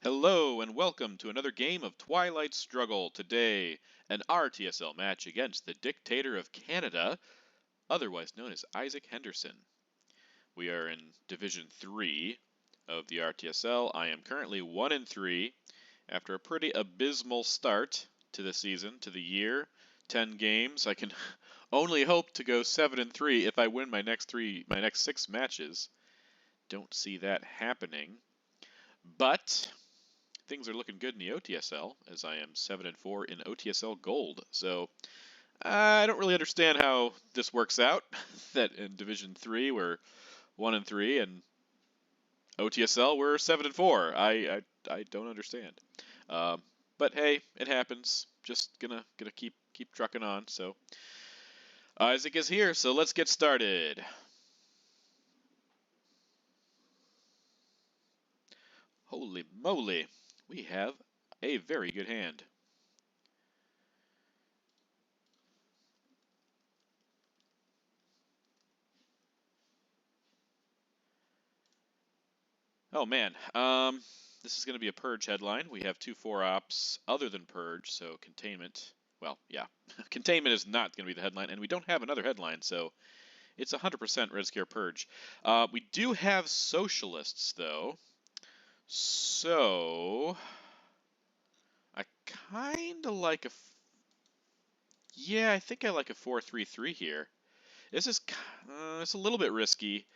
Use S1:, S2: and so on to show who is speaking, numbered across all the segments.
S1: Hello and welcome to another game of Twilight Struggle. Today, an RTSL match against the Dictator of Canada, otherwise known as Isaac Henderson. We are in Division 3 of the RTSL. I am currently 1-3 after a pretty abysmal start to the season, to the year. 10 games. I can only hope to go 7-3 if I win my next 6 matches. Don't see that happening. But things are looking good in the OTSL, as I am 7-4 in OTSL Gold. So I don't really understand how this works out. That in Division 3 we're 1-3, and OTSL we're 7-4. I don't understand. But hey, it happens. Just gonna keep trucking on. So Isaac is here, so let's get started. Holy moly, we have a very good hand. Oh man, this is going to be a Purge headline. We have 2 4-ops other than Purge, so Containment. Well, yeah, Containment is not going to be the headline, and we don't have another headline, so it's 100% Red Scare Purge. We do have Socialists, though, so I kind of like a... Yeah, I think I like a 4-3-3 here. This is it's a little bit risky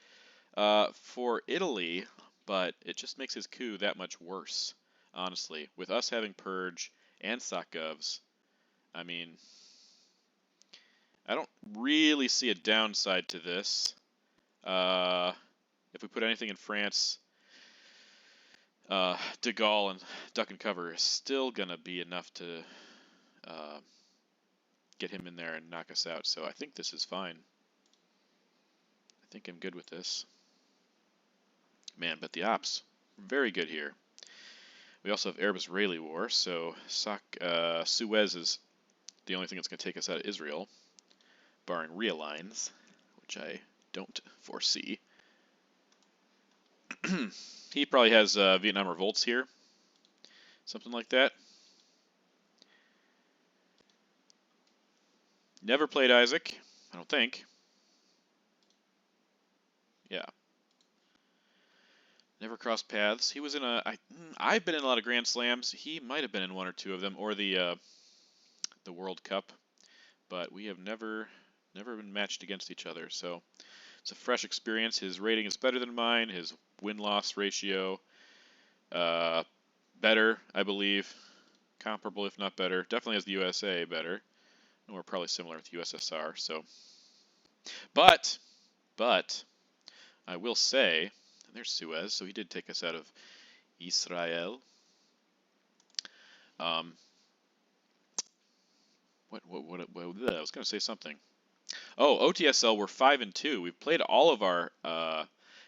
S1: for Italy, but it just makes his coup that much worse, honestly. With us having Purge and SocGovs, I mean, I don't really see a downside to this. If we put anything in France, De Gaulle and Duck and Cover is still going to be enough to get him in there and knock us out. So I think this is fine. I think I'm good with this. Man, but the ops, very good here. We also have Arab-Israeli war, so Suez is the only thing that's going to take us out of Israel, barring realigns, which I don't foresee. He probably has Vietnam revolts here, something like that. Never played Isaac, I don't think. Yeah. Never crossed paths. He was in I've been in a lot of Grand Slams. He might have been in 1 or 2 of them, or the World Cup, but we have never been matched against each other. So it's a fresh experience. His rating is better than mine. His win-loss ratio better, I believe. Comparable, if not better. Definitely has the USA better. And we're probably similar with USSR. So, but I will say, there's Suez. So he did take us out of Israel. I was going to say something. Oh, OTSL, we're 5-2. We've played all of our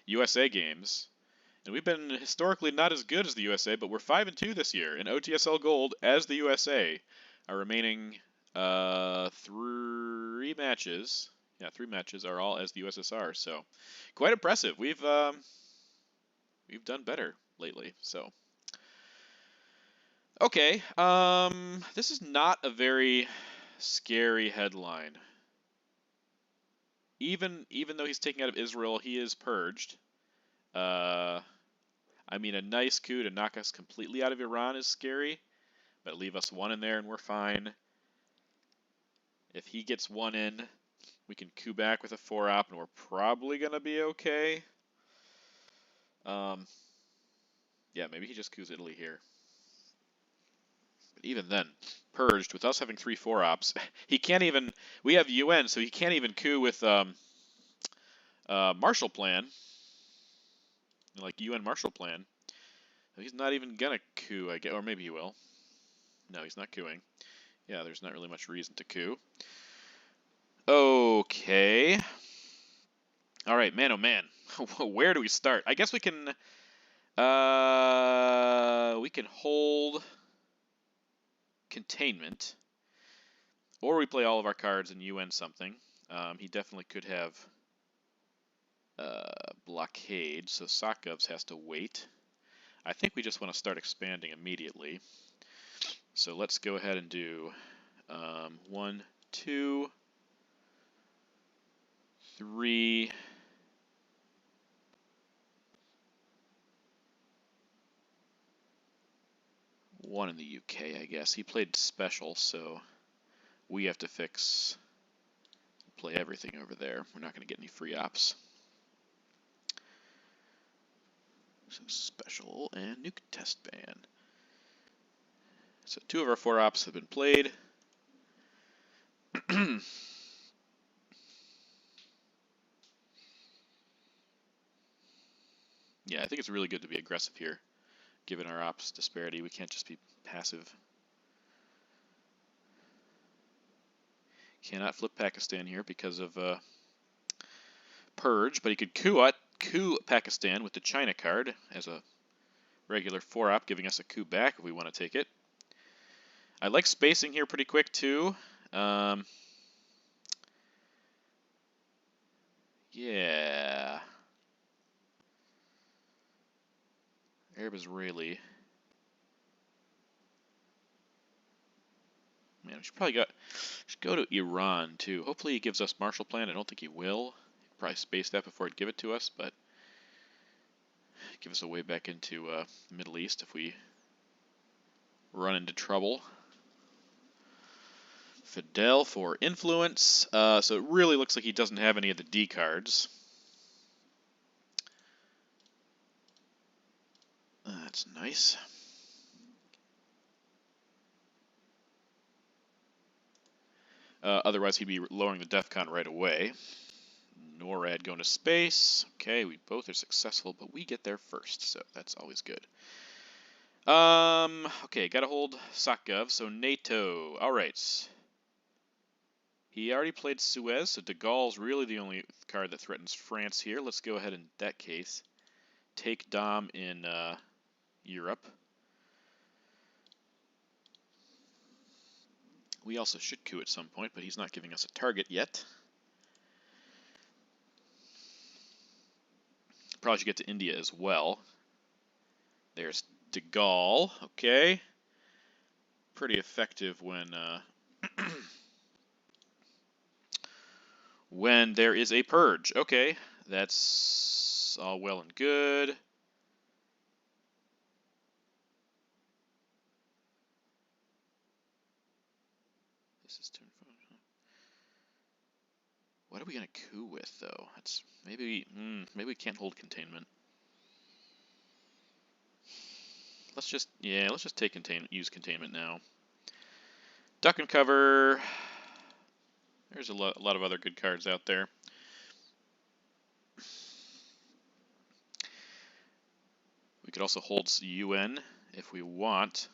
S1: USA games, and we've been historically not as good as the USA, but we're 5-2 this year in OTSL Gold as the USA. Our remaining 3 matches, 3 matches are all as the USSR. So, quite impressive. We've done better lately. So, okay, this is not a very scary headline. Even though he's taken out of Israel, he is purged. I mean, a nice coup to knock us completely out of Iran is scary, but leave us 1 in there and we're fine. If he gets 1 in, we can coup back with a 4-op and we're probably going to be okay. Yeah, maybe he just coups Italy here. But even then, purged, with us having 3 4-ops, he can't even... We have UN, so he can't even coup with Marshall Plan. Like UN Marshall Plan. He's not even gonna coup, I guess, or maybe he will. No, he's not coupping. Yeah, there's not really much reason to coup. Okay. All right, man, oh man. Where do we start? I guess we can hold Containment, or we play all of our cards and UN something. He definitely could have Blockade, so SocGovs has to wait. I think we just want to start expanding immediately. So let's go ahead and do 1, 2, 3. One in the UK, I guess. He played special, so we have to play everything over there. We're not going to get any free ops. So special and nuke test ban. So 2 of our 4 ops have been played. Yeah, I think it's really good to be aggressive here, given our ops disparity. We can't just be passive. Cannot flip Pakistan here because of Purge, but he could coup Pakistan with the China card as a regular 4-op, giving us a coup back if we want to take it. I like spacing here pretty quick too. Yeah. Arab Israeli. Man, we should go to Iran too. Hopefully he gives us Marshall Plan. I don't think he will. He'll probably space that before he'd give it to us, but give us a way back into the Middle East if we run into trouble. Fidel for influence. So it really looks like he doesn't have any of the D cards. That's nice. Otherwise, he'd be lowering the DEFCON right away. NORAD going to space. Okay, we both are successful, but we get there first, so that's always good. Okay, gotta hold SOCGov, so NATO. Alright. He already played Suez, so de Gaulle's really the only card that threatens France here. Let's go ahead in that case. Take Dom in Europe. We also should coup at some point, but he's not giving us a target yet. Probably should get to India as well. There's de Gaulle. Okay. Pretty effective when when there is a purge. Okay, that's all well and good. This is turn 5. What are we gonna coup with though? That's maybe we can't hold containment. Let's just take containment. Use containment now. Duck and cover. There's a lot of other good cards out there. We could also hold UN if we want.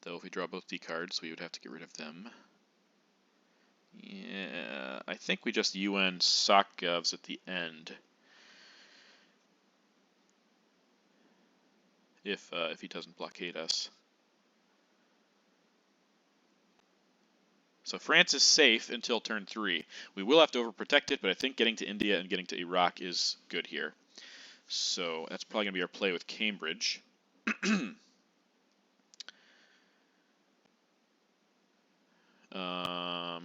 S1: Though if we draw both D cards, we would have to get rid of them. Yeah, I think we just UN SOCGovs at the end. If he doesn't blockade us. So France is safe until turn 3. We will have to overprotect it, but I think getting to India and getting to Iraq is good here. So that's probably going to be our play with Cambridge.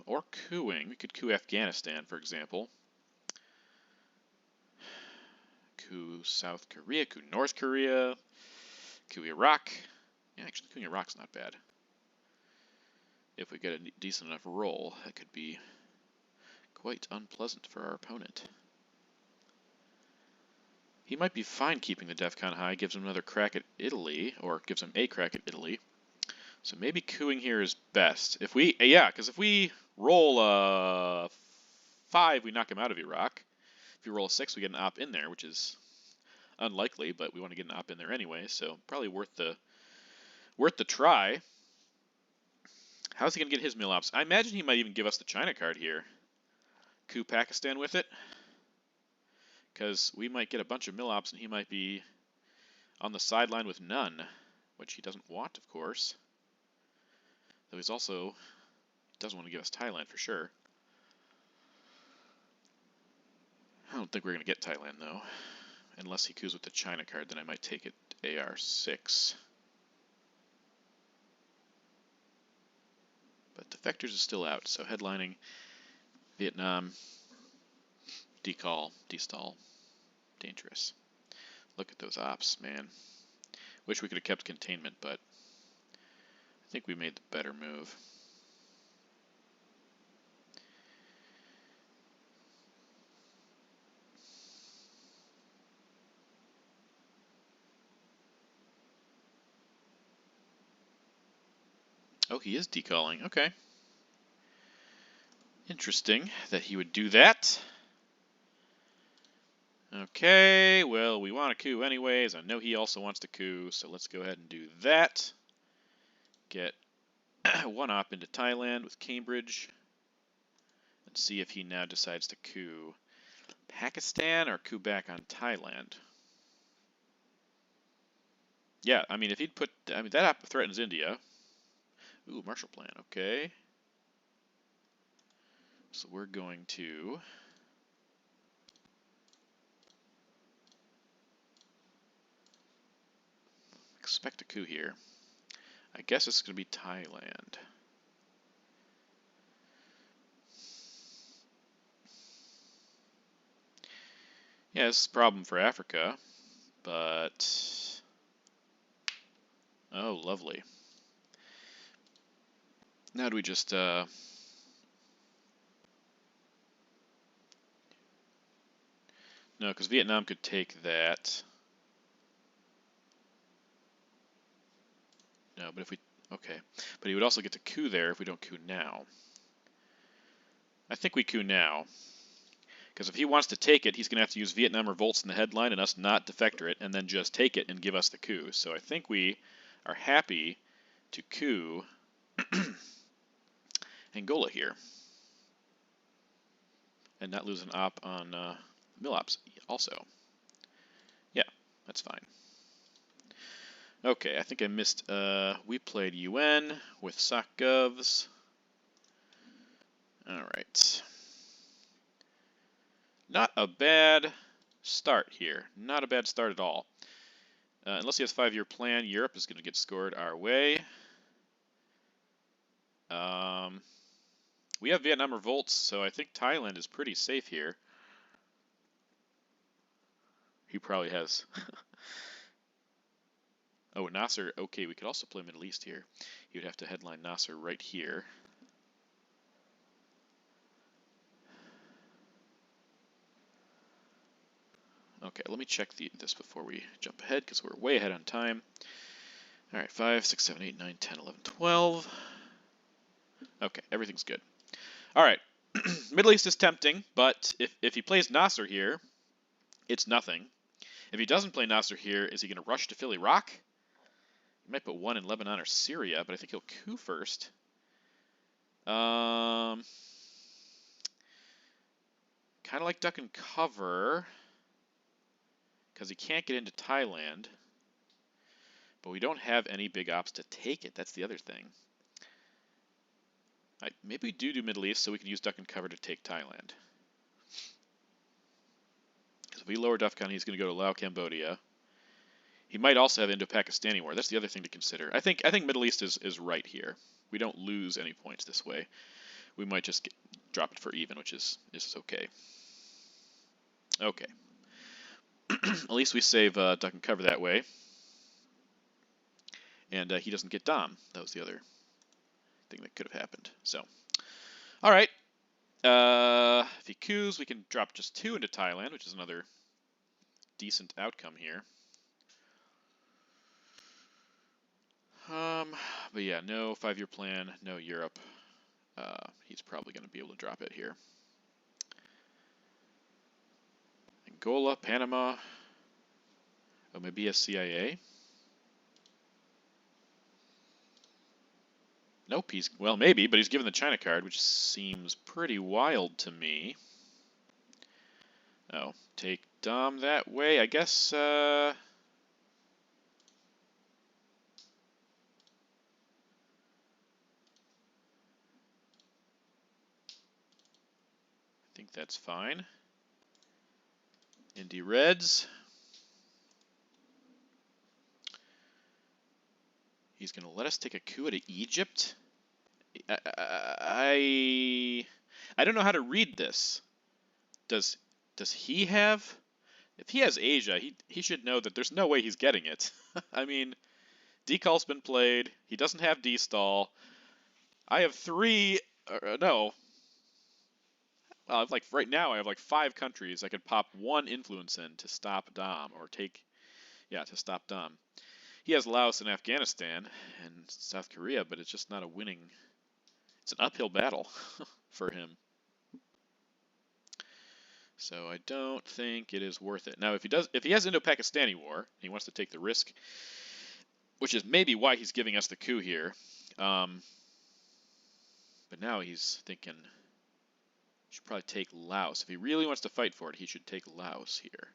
S1: Or cooing. We could coup Afghanistan, for example. Coup South Korea, coup North Korea, coup Iraq. Yeah, actually, coup Iraq's not bad. If we get a decent enough roll, that could be quite unpleasant for our opponent. He might be fine keeping the DEFCON high, gives him another crack at Italy, or gives him a crack at Italy. So maybe cooing here is best. If we, because if we roll 5, we knock him out of Iraq. If you roll a 6, we get an op in there, which is unlikely, but we want to get an op in there anyway, so probably worth the try. How's he going to get his mill ops? I imagine he might even give us the China card here. Coup Pakistan with it. Because we might get a bunch of mill ops and he might be on the sideline with none, which he doesn't want, of course. Though he doesn't want to give us Thailand for sure. I don't think we're going to get Thailand, though. Unless he coups with the China card, then I might take it AR6. But Defectors is still out, so headlining Vietnam, decall, destall, dangerous. Look at those ops, man. Wish we could have kept containment, but I think we made the better move. Oh, he is decalling. Okay. Interesting that he would do that. Okay, well, we want a coup anyways. I know he also wants to coup, so let's go ahead and do that. Get one op into Thailand with Cambridge. And see if he now decides to coup Pakistan or coup back on Thailand. Yeah, I mean, if he'd put... I mean, that op threatens India. Ooh, Marshall Plan, okay. So we're going to... expect a coup here. I guess it's going to be Thailand. Yeah, it's a problem for Africa, but... oh, lovely. Now do we just... no, because Vietnam could take that. No, but if we... okay. But he would also get to coup there if we don't coup now. I think we coup now. Because if he wants to take it, he's going to have to use Vietnam revolts in the headline and us not defector it, and then just take it and give us the coup. So I think we are happy to coup Angola here. And not lose an op on mill ops also. Yeah, that's fine. Okay, I think I missed, we played UN with SocGovs. Alright. Not a bad start here. Not a bad start at all. Unless he has a 5-year plan, Europe is going to get scored our way. We have Vietnam revolts, so I think Thailand is pretty safe here. He probably has. Oh, Nasser. Okay, we could also play Middle East here. He would have to headline Nasser right here. Okay, let me check this before we jump ahead, because we're way ahead on time. All right, 5, 6, 7, 8, 9, 10, 11, 12. Okay, everything's good. All right, Middle East is tempting, but if he plays Nasser here, it's nothing. If he doesn't play Nasser here, is he going to rush to fill Iraq? He might put one in Lebanon or Syria, but I think he'll coup first. Kind of like duck and cover, because he can't get into Thailand. But we don't have any big ops to take it. That's the other thing. Maybe we do Middle East so we can use duck and cover to take Thailand. Because if we lower DEFCON, he's going to go to Laos, Cambodia. He might also have Indo-Pakistani war. That's the other thing to consider. I think Middle East is right here. We don't lose any points this way. We might just drop it for even, which is okay. Okay. At least we save duck and cover that way. And he doesn't get Dom. That was the other thing that could have happened. So, all right. If he coups, we can drop just 2 into Thailand, which is another decent outcome here. But yeah, no 5-year plan, no Europe. He's probably going to be able to drop it here. Angola, Panama. Oh, maybe a CIA. Nope, well, maybe, but he's given the China card, which seems pretty wild to me. Oh, take Dom that way, I guess, I think that's fine. Indy Reds. He's going to let us take a coup at Egypt? I don't know how to read this. Does he have? If he has Asia, he should know that there's no way he's getting it. I mean, Decal's been played. He doesn't have D-stall. I have 3. No. Like right now, I have like 5 countries. I could pop 1 influence in to stop Dom or take, to stop Dom. He has Laos and Afghanistan and South Korea, but it's just not a winning. It's an uphill battle for him. So I don't think it is worth it. Now, if he has Indo-Pakistani war, he wants to take the risk, which is maybe why he's giving us the coup here. But now he's thinking he should probably take Laos. If he really wants to fight for it, he should take Laos here.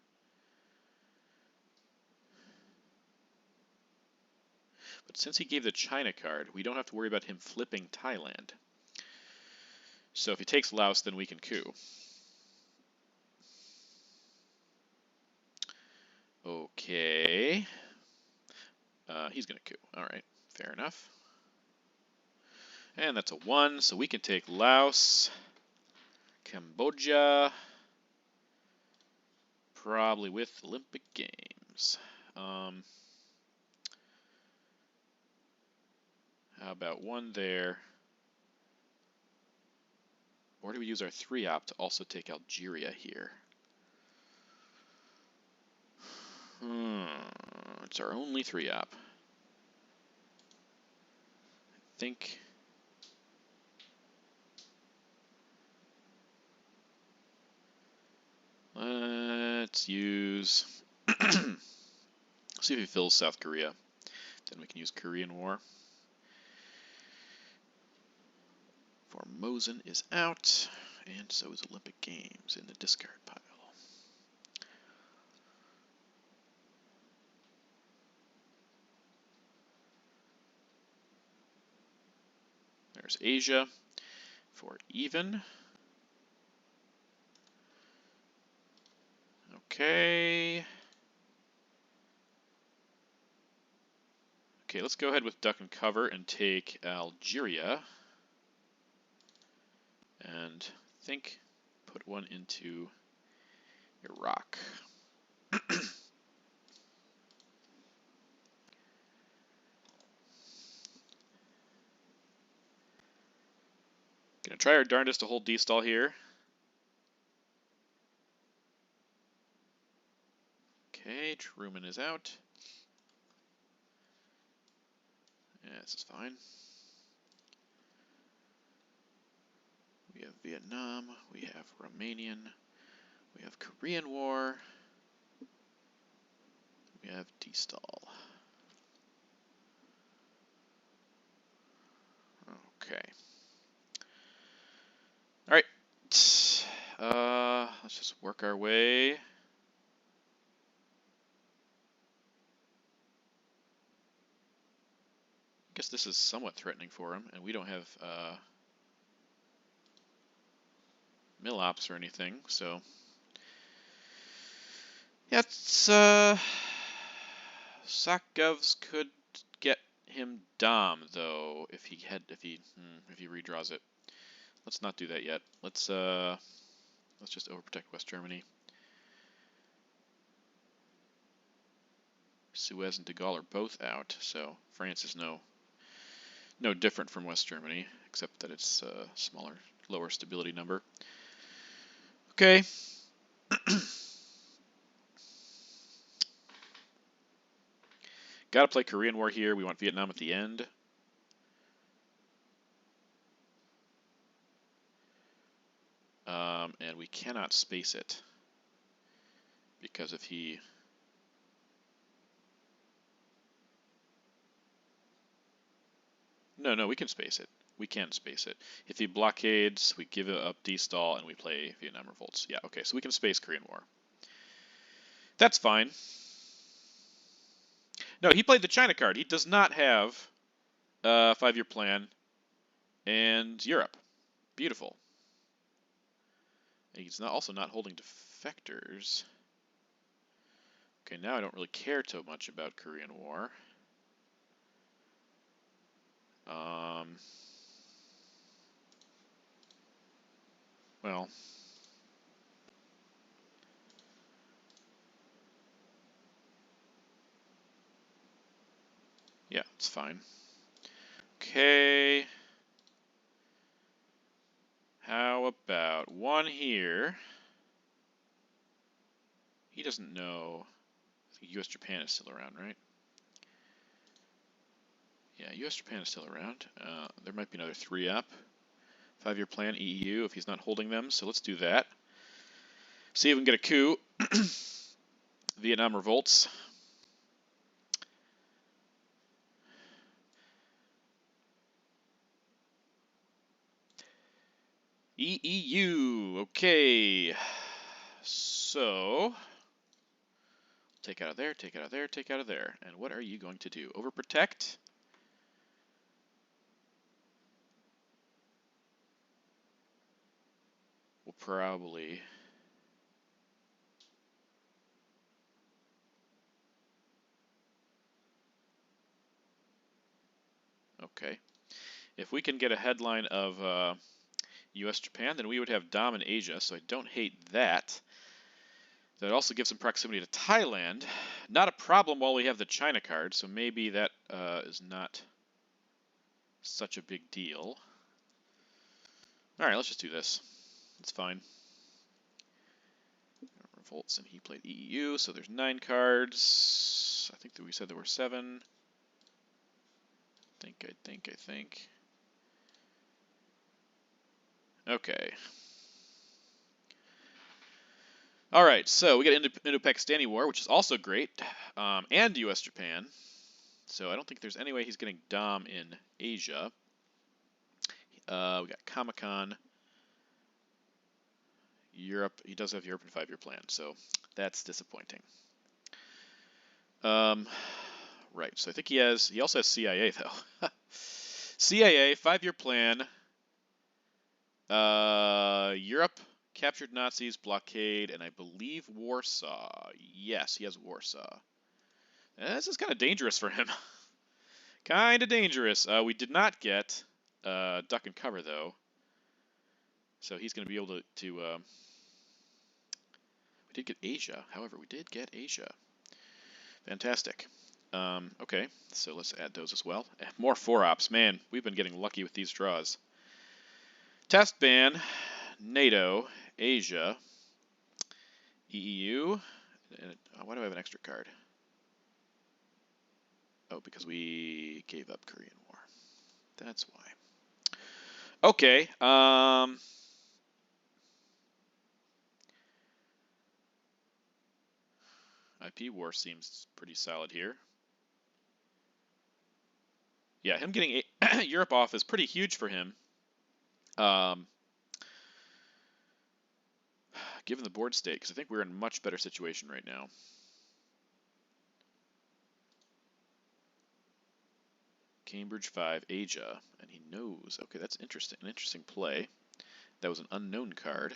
S1: But since he gave the China card, we don't have to worry about him flipping Thailand. So if he takes Laos, then we can coup. Okay. He's going to coup. All right, fair enough. And that's a 1, so we can take Laos, Cambodia, probably with Olympic Games. How about 1 there? Or do we use our 3-op to also take Algeria here? It's our only 3-op. I think. Let's use. See if he fills South Korea. Then we can use Korean War. Formosan is out, and so is Olympic Games in the discard pile. There's Asia for even. Okay. Okay, let's go ahead with duck and cover and take Algeria. And I think put 1 into Iraq. Gonna try our darndest to hold D-stall here. Okay, Truman is out. Yeah, this is fine. We have Vietnam, we have Romanian, we have Korean War, we have D-stall. Okay. All right. Let's just work our way. I guess this is somewhat threatening for him, and we don't have mill ops or anything, so yeah, it's Sakovs could get him Dom though if he redraws it. Let's not do that yet. Let's just overprotect West Germany. Suez and de Gaulle are both out, so France is no different from West Germany, except that it's a smaller, lower stability number. Okay. Gotta play Korean War here. We want Vietnam at the end. And we cannot space it. Because if he... No, we can space it. We can space it. If he blockades, we give up D-stall, and we play Vietnam Revolts. Yeah, okay, so we can space Korean War. That's fine. No, he played the China card. He does not have a 5-year plan and Europe. Beautiful. He's also not holding defectors. Okay, now I don't really care too much about Korean War. Well, yeah, it's fine. Okay. How about one here? He doesn't know. I think U.S. Japan is still around, right? Yeah, U.S. Japan is still around. There might be another 3 up. 5-year plan, EU, if he's not holding them. So let's do that. See if we can get a coup. Vietnam revolts. EEU. Okay. So take out of there, take out of there, take out of there. And what are you going to do? Overprotect? We'll probably... Okay. If we can get a headline of U.S. Japan, then we would have Dom in Asia, so I don't hate that. That also gives some proximity to Thailand. Not a problem while we have the China card, so maybe that is not such a big deal. Alright, let's just do this. It's fine. Revolts, and he played EU, so there's 9 cards. I think that we said there were 7. I think. Okay. Alright, so we got Indo-Pakistani War, which is also great, and US-Japan. So I don't think there's any way he's getting Dom in Asia. We got Comic-Con. Europe, he does have Europe in 5-year plan, so that's disappointing. Right, so I think he also has CIA, though. CIA, 5-year plan. Europe, captured Nazis, blockade, and I believe Warsaw. Yes, he has Warsaw. This is kind of dangerous for him. Kind of dangerous. We did not get duck and cover, though. So he's going to be able to we did get Asia. However, we did get Asia. Fantastic. Okay, so let's add those as well. More 4-ops. Man, we've been getting lucky with these draws. Test ban, NATO, Asia, EU. And why do I have an extra card? Oh, because we gave up Korean War. That's why. Okay. IP war seems pretty solid here. Yeah, him getting Europe off is pretty huge for him. Given the board state, because I think we're in a much better situation right now. Cambridge 5, Asia, and he knows. Okay, that's interesting. An interesting play. That was an unknown card.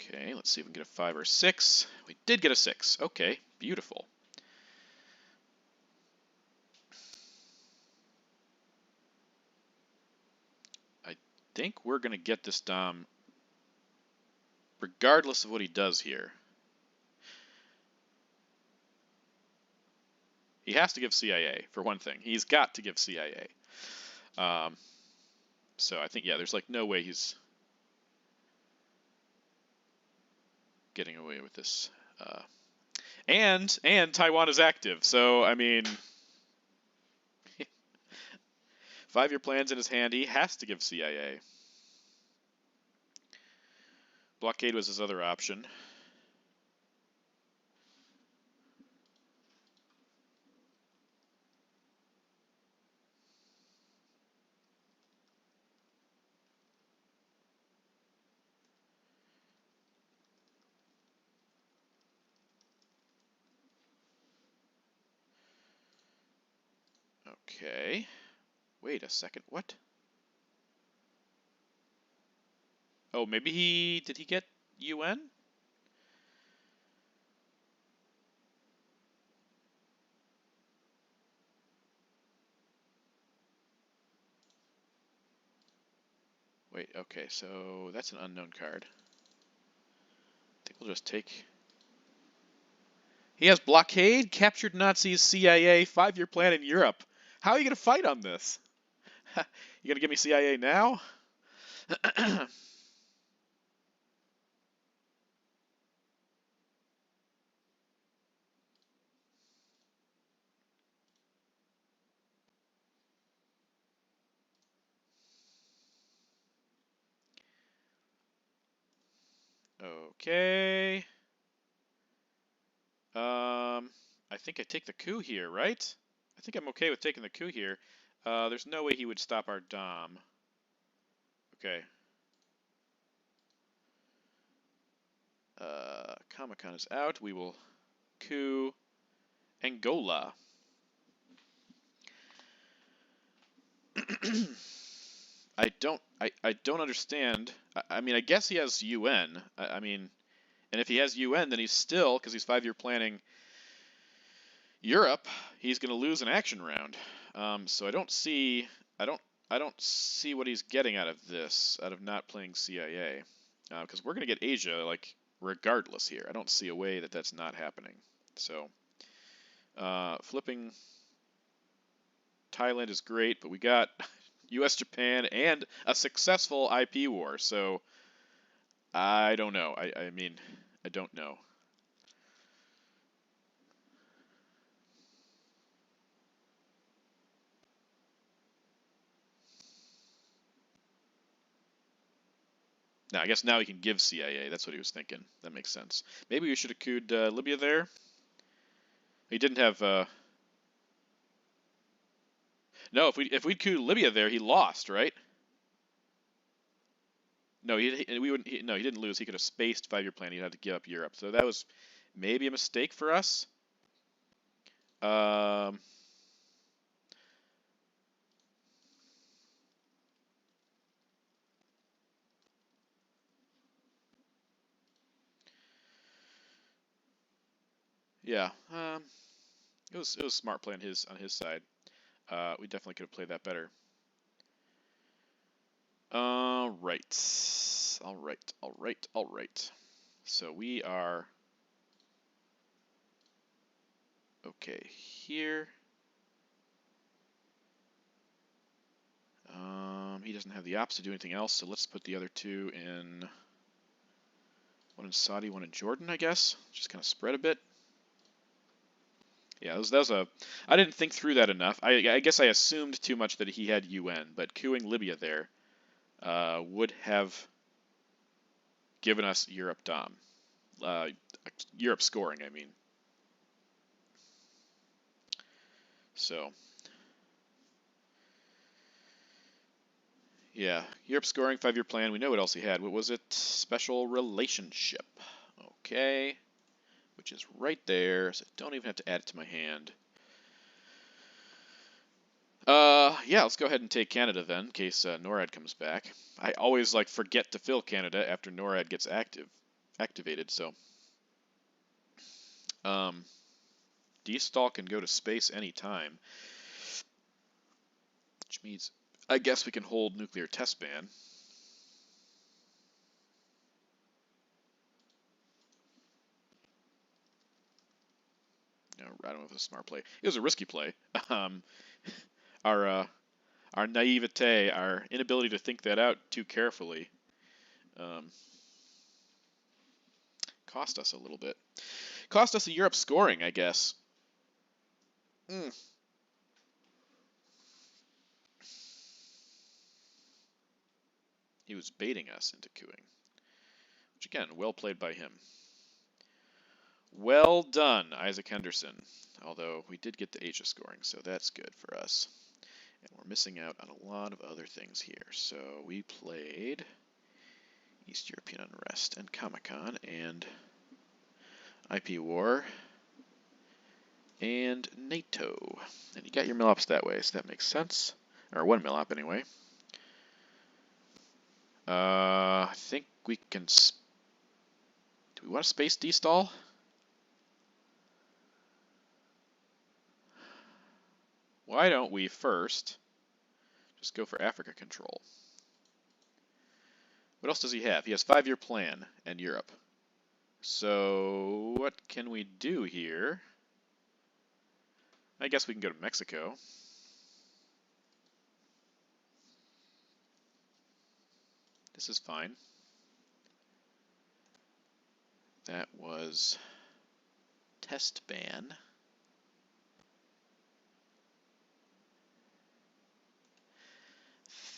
S1: Okay, let's see if we can get a 5 or 6. We did get a 6. Okay, beautiful. I think we're going to get this Dom regardless of what he does here. He has to give CIA, for one thing. He's got to give CIA. So I think, yeah, there's like no way he's getting away with this. And Taiwan is active, so I mean, 5-year plan's in his hand. He has to give CIA. Blockade was his other option. Okay. Wait a second. What? Oh, maybe did he get UN? Wait, okay, so that's an unknown card. I think we'll just take... He has blockade, captured Nazis, CIA, 5-year plan in Europe. How are you going to fight on this? You going to give me CIA now? Okay. I think I take the coup here, right? I think I'm okay with taking the coup here. There's no way he would stop our Dom. Okay. Comic-Con is out. We will coup Angola. I don't understand. I mean, I guess he has UN. I mean, and if he has UN, then he's still, because he's 5-year planning Europe, he's going to lose an action round. So I don't see what he's getting out of this, out of not playing CIA, because we're going to get Asia like regardless here. I don't see a way that that's not happening. So flipping Thailand is great, but we got U.S., Japan, and a successful IP war. So I don't know. I mean, I don't know. Now, I guess now he can give CIA. That's what he was thinking. That makes sense. Maybe we should have cooed Libya there. He didn't have... No, if we'd cooed Libya there, he lost, right? No, we wouldn't. No, he didn't lose. He could have spaced 5-year plan. He'd have to give up Europe. So that was maybe a mistake for us. Yeah. It was a smart play on his side. We definitely could have played that better. All right. So we are okay here. He doesn't have the ops to do anything else, so let's put the other two in. One in Saudi, one in Jordan, I guess. Just kind of spread a bit. Yeah, that was a. I didn't think through that enough. I guess I assumed too much that he had UN, but queuing Libya there would have given us Europe Dom. Europe scoring, I mean. So. Yeah, Europe scoring, 5-year plan. We know what else he had. What was it? Special relationship. Okay. Which is right there, so I don't even have to add it to my hand. Yeah, let's go ahead and take Canada then, in case NORAD comes back. I always forget to fill Canada after NORAD gets activated, so. D-Stall can go to space anytime, which means I guess we can hold nuclear test ban. No, I don't know if it was a smart play. It was a risky play. Our naivete, our inability to think that out too carefully, cost us a little bit. Cost us a Europe scoring, I guess. He was baiting us into queuing. Which, again, well played by him. Well done, Isaac Henderson. Although we did get the Asia scoring, so that's good for us. And we're missing out on a lot of other things here. So we played East European Unrest and Comic-Con and IP War and NATO. And you got your mill-ops that way, so that makes sense. Or one mill-op anyway. I think we can... Do we want to space D-stall? Why don't we first just go for Africa control? What else does he have? He has 5-year plan and Europe. So what can we do here? I guess we can go to Mexico. This is fine. That was test ban.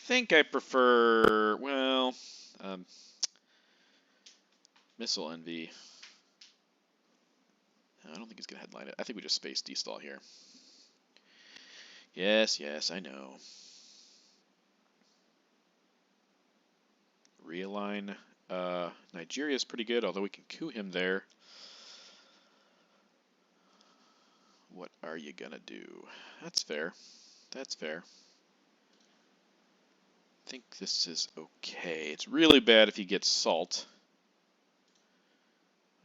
S1: Think I prefer, well, missile envy. I don't think he's going to headline it. I think we just space destall here. Yes, yes, I know. Realign. Nigeria is pretty good, although we can coup him there. What are you going to do? That's fair. That's fair. I think this is okay. It's really bad if he gets salt.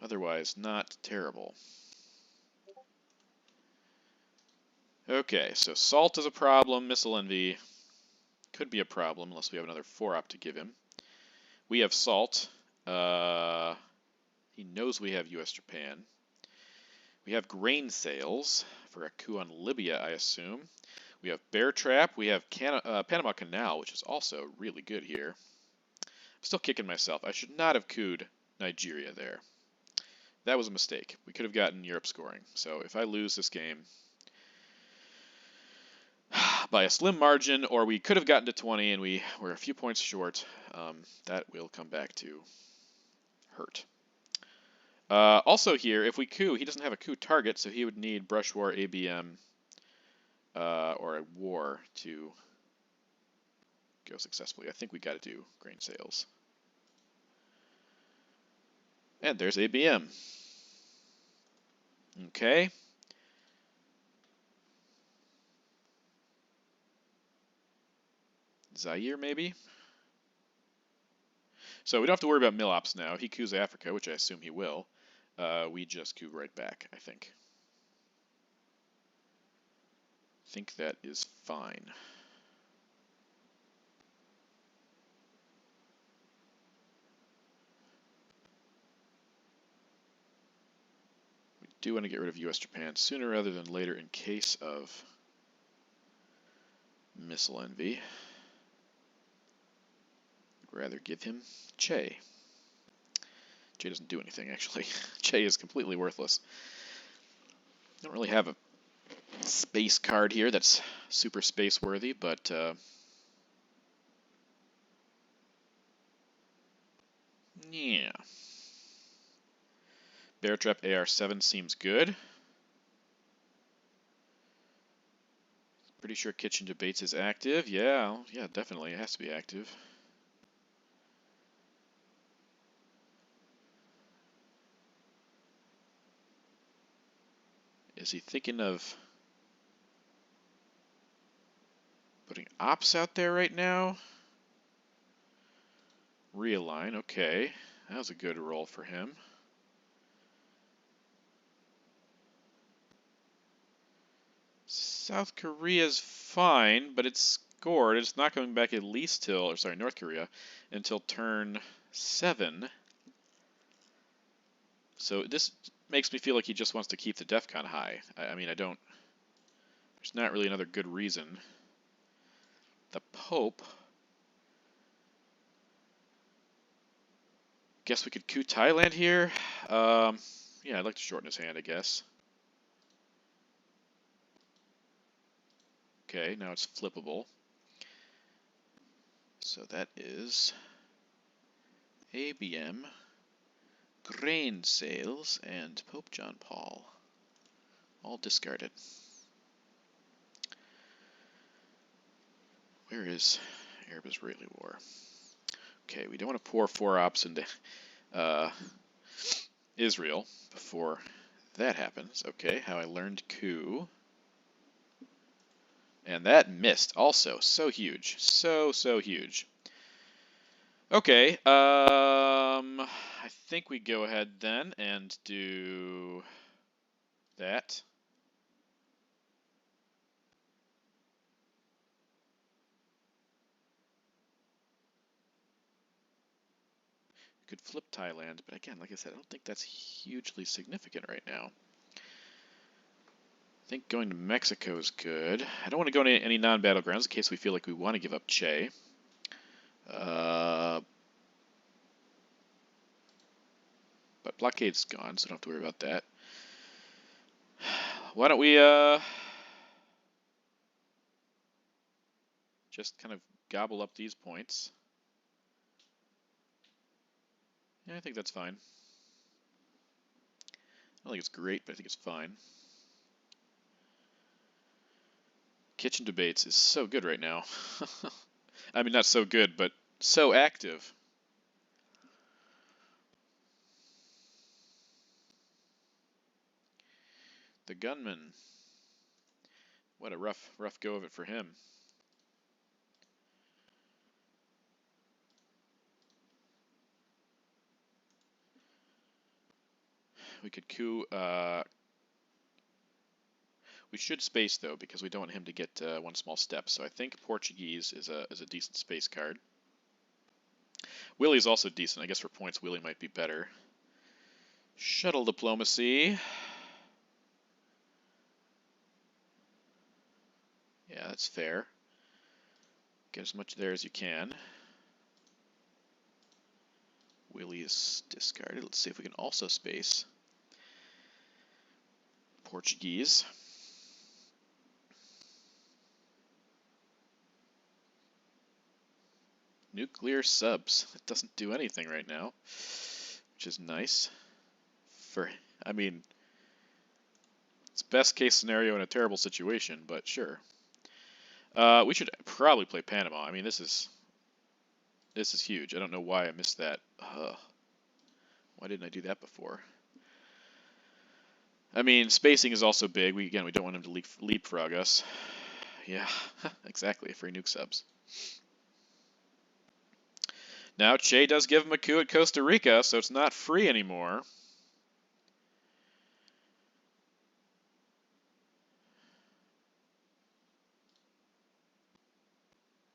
S1: Otherwise, not terrible. Okay, so salt is a problem. Missile envy could be a problem unless we have another 4-op to give him. We have salt. He knows we have U.S.-Japan. We have grain sales for a coup on Libya, I assume. We have bear trap. We have Panama Canal, which is also really good here. I'm still kicking myself. I should not have couped Nigeria there. That was a mistake. We could have gotten Europe scoring. So if I lose this game by a slim margin, or we could have gotten to 20 and we were a few points short, that will come back to hurt. Also here, if we coup, he doesn't have a coup target, so he would need brush war, ABM, or a war to go successfully. I think we got to do grain sales. And there's ABM. Okay. Zaire, maybe? So we don't have to worry about mill-ops now. If he coups Africa, which I assume he will, we just coup right back, I think. I think that is fine. We do want to get rid of U.S.-Japan sooner rather than later in case of missile envy. I'd rather give him Che. Che doesn't do anything, actually. Che is completely worthless. Don't really have a space card here that's super space worthy, but yeah. Bear Trap AR7 seems good. Pretty sure Kitchen Debates is active. Yeah, definitely. It has to be active. Is he thinking of putting ops out there right now? Realign, okay. That was a good roll for him. South Korea's fine, but it's scored. It's not coming back at least till, or sorry, North Korea, until turn 7. So this makes me feel like he just wants to keep the DEFCON high. I mean, I don't, there's not really another good reason. The Pope. Guess we could coup Thailand here. Yeah, I'd like to shorten his hand, I guess. Okay, now it's flippable. So that is ABM, grain sales, and Pope John Paul. All discarded. Where is Arab-Israeli war? Okay, we don't want to pour 4-ops into Israel before that happens. Okay, how I learned coup. And that missed also. So huge. So huge. Okay, I think we go ahead then and do that. Could flip Thailand, but again, like I said, I don't think that's hugely significant right now. I think going to Mexico is good. I don't want to go into any non-battlegrounds in case we feel like we want to give up Che. But blockade's gone, so don't have to worry about that. Why don't we just kind of gobble up these points? Yeah, I think that's fine. I don't think it's great, but I think it's fine. Kitchen debates is so good right now. I mean, not so good, but so active. The gunman. What a rough go of it for him. We could coup. We should space though, because we don't want him to get one small step. So I think Portuguese is a decent space card. Willie is also decent. I guess for points, Willie might be better. Shuttle diplomacy. Yeah, that's fair. Get as much there as you can. Willie is discarded. Let's see if we can also space Portuguese. Nuclear subs. It doesn't do anything right now, which is nice. I mean, it's best case scenario in a terrible situation, but sure. We should probably play Panama. I mean, this is huge. I don't know why I missed that. Why didn't I do that before? I mean, spacing is also big. We don't want him to leapfrog us. Yeah, exactly. Free nuke subs. Now, Che does give him a coup at Costa Rica, so it's not free anymore.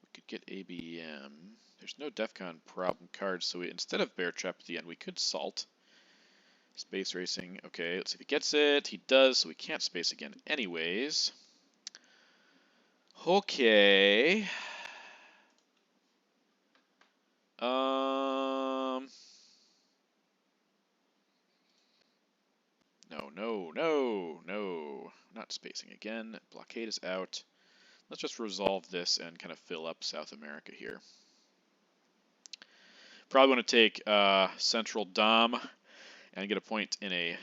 S1: We could get ABM. There's no DEFCON problem cards, so instead of Bear Trap at the end, we could Salt. Space Racing. Okay, let's see if he gets it. He does, so we can't space again anyways. Okay. No. Not spacing again. Blockade is out. Let's just resolve this and kind of fill up South America here. Probably want to take Central Dom and get a point in a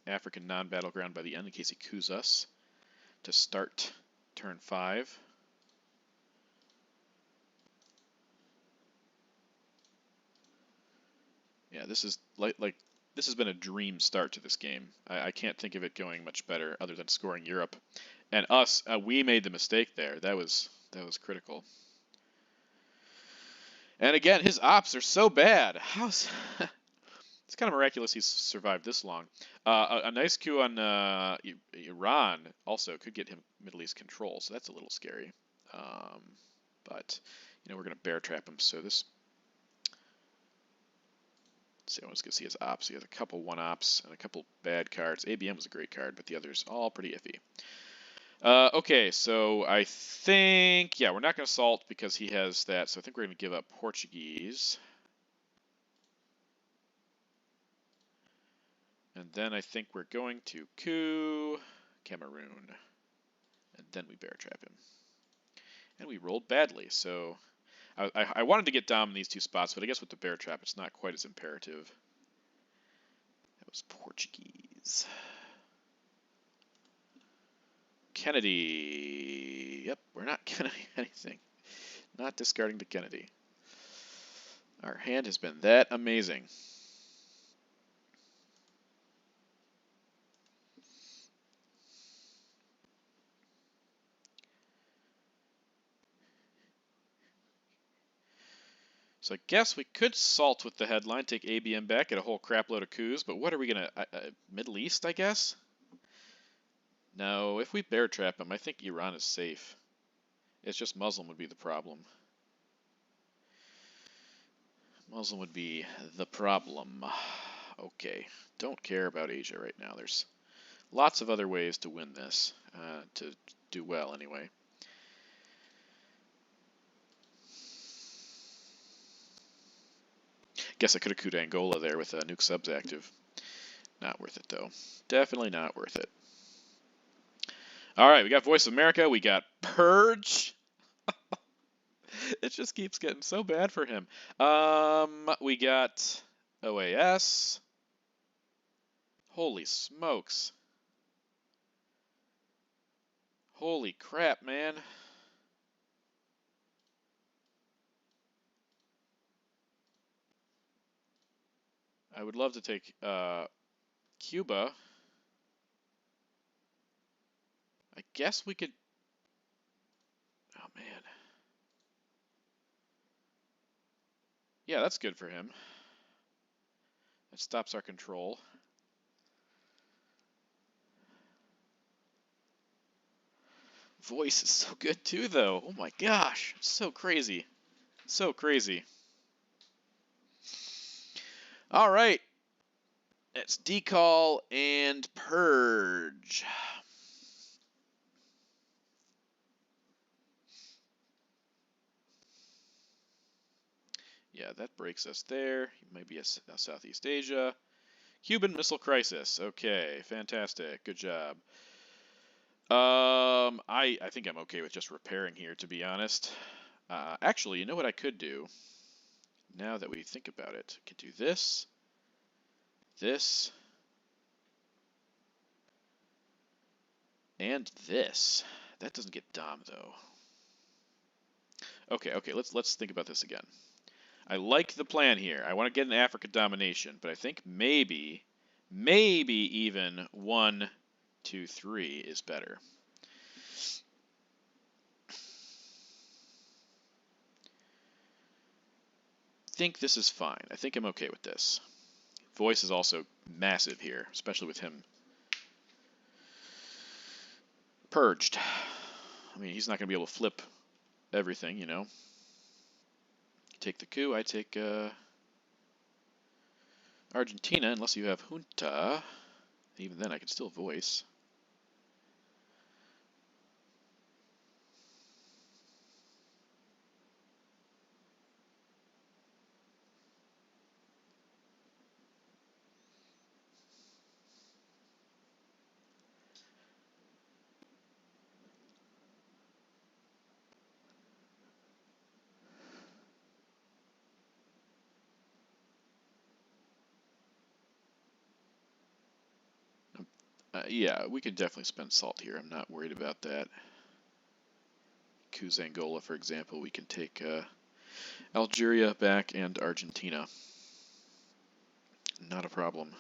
S1: African non-battleground by the end in case he coups us to start turn 5. Yeah, this is like this has been a dream start to this game. I can't think of it going much better other than scoring Europe. And us, we made the mistake there. That was critical. And again, his ops are so bad. How's it's kind of miraculous he's survived this long. A nice coup on Iran also could get him Middle East control, so that's a little scary. But we're going to bear trap him. So this. Let's see, I was going to see his ops. He has a couple one-ops and a couple bad cards. ABM was a great card, but the others all pretty iffy. Okay, so I think, yeah, we're not going to Salt because he has that, so I think we're going to give up Portuguese. And then I think we're going to coup Cameroon. And then we bear trap him. And we rolled badly, so I wanted to get Dom in these two spots, but I guess with the bear trap, it's not quite as imperative. That was Portuguese. Kennedy. Yep, we're not going to do anything. Not discarding to Kennedy. Our hand has been that amazing. So I guess we could Salt with the headline, take ABM back, get a whole crap load of coups, but what are we going to... Middle East, I guess? No, if we bear trap him, I think Iran is safe. It's just Muslim would be the problem. Muslim would be the problem. Okay, don't care about Asia right now. There's lots of other ways to win this, to do well anyway. Guess I could have cooed Angola there with nuke subs active. Not worth it though. Definitely not worth it. All right, we got Voice of America. We got Purge. It just keeps getting so bad for him. We got OAS. Holy smokes. Holy crap, man. I would love to take Cuba. I guess we could... Oh, man. Yeah, that's good for him. That stops our control. Voice is so good too, though. Oh my gosh. So crazy. So crazy. All right. It's Decall and Purge. Yeah, that breaks us there. Maybe a Southeast Asia. Cuban Missile Crisis. Okay, fantastic. Good job. I think I'm okay with just repairing here, to be honest. Actually, you know what I could do? Now that we think about it, I could do this, this, and this. That doesn't get Dom though. Okay, let's think about this again. I like the plan here. I want to get an Africa domination, but I think maybe even 1, 2, 3 is better. I think this is fine. I think I'm okay with this. Voice is also massive here, especially with him purged. I mean, he's not going to be able to flip everything, you know. Take the coup, I take Argentina, unless you have junta. Even then, I could still voice. Yeah, we could definitely spend salt here. I'm not worried about that. Coups Angola, for example, we can take Algeria back and Argentina. Not a problem.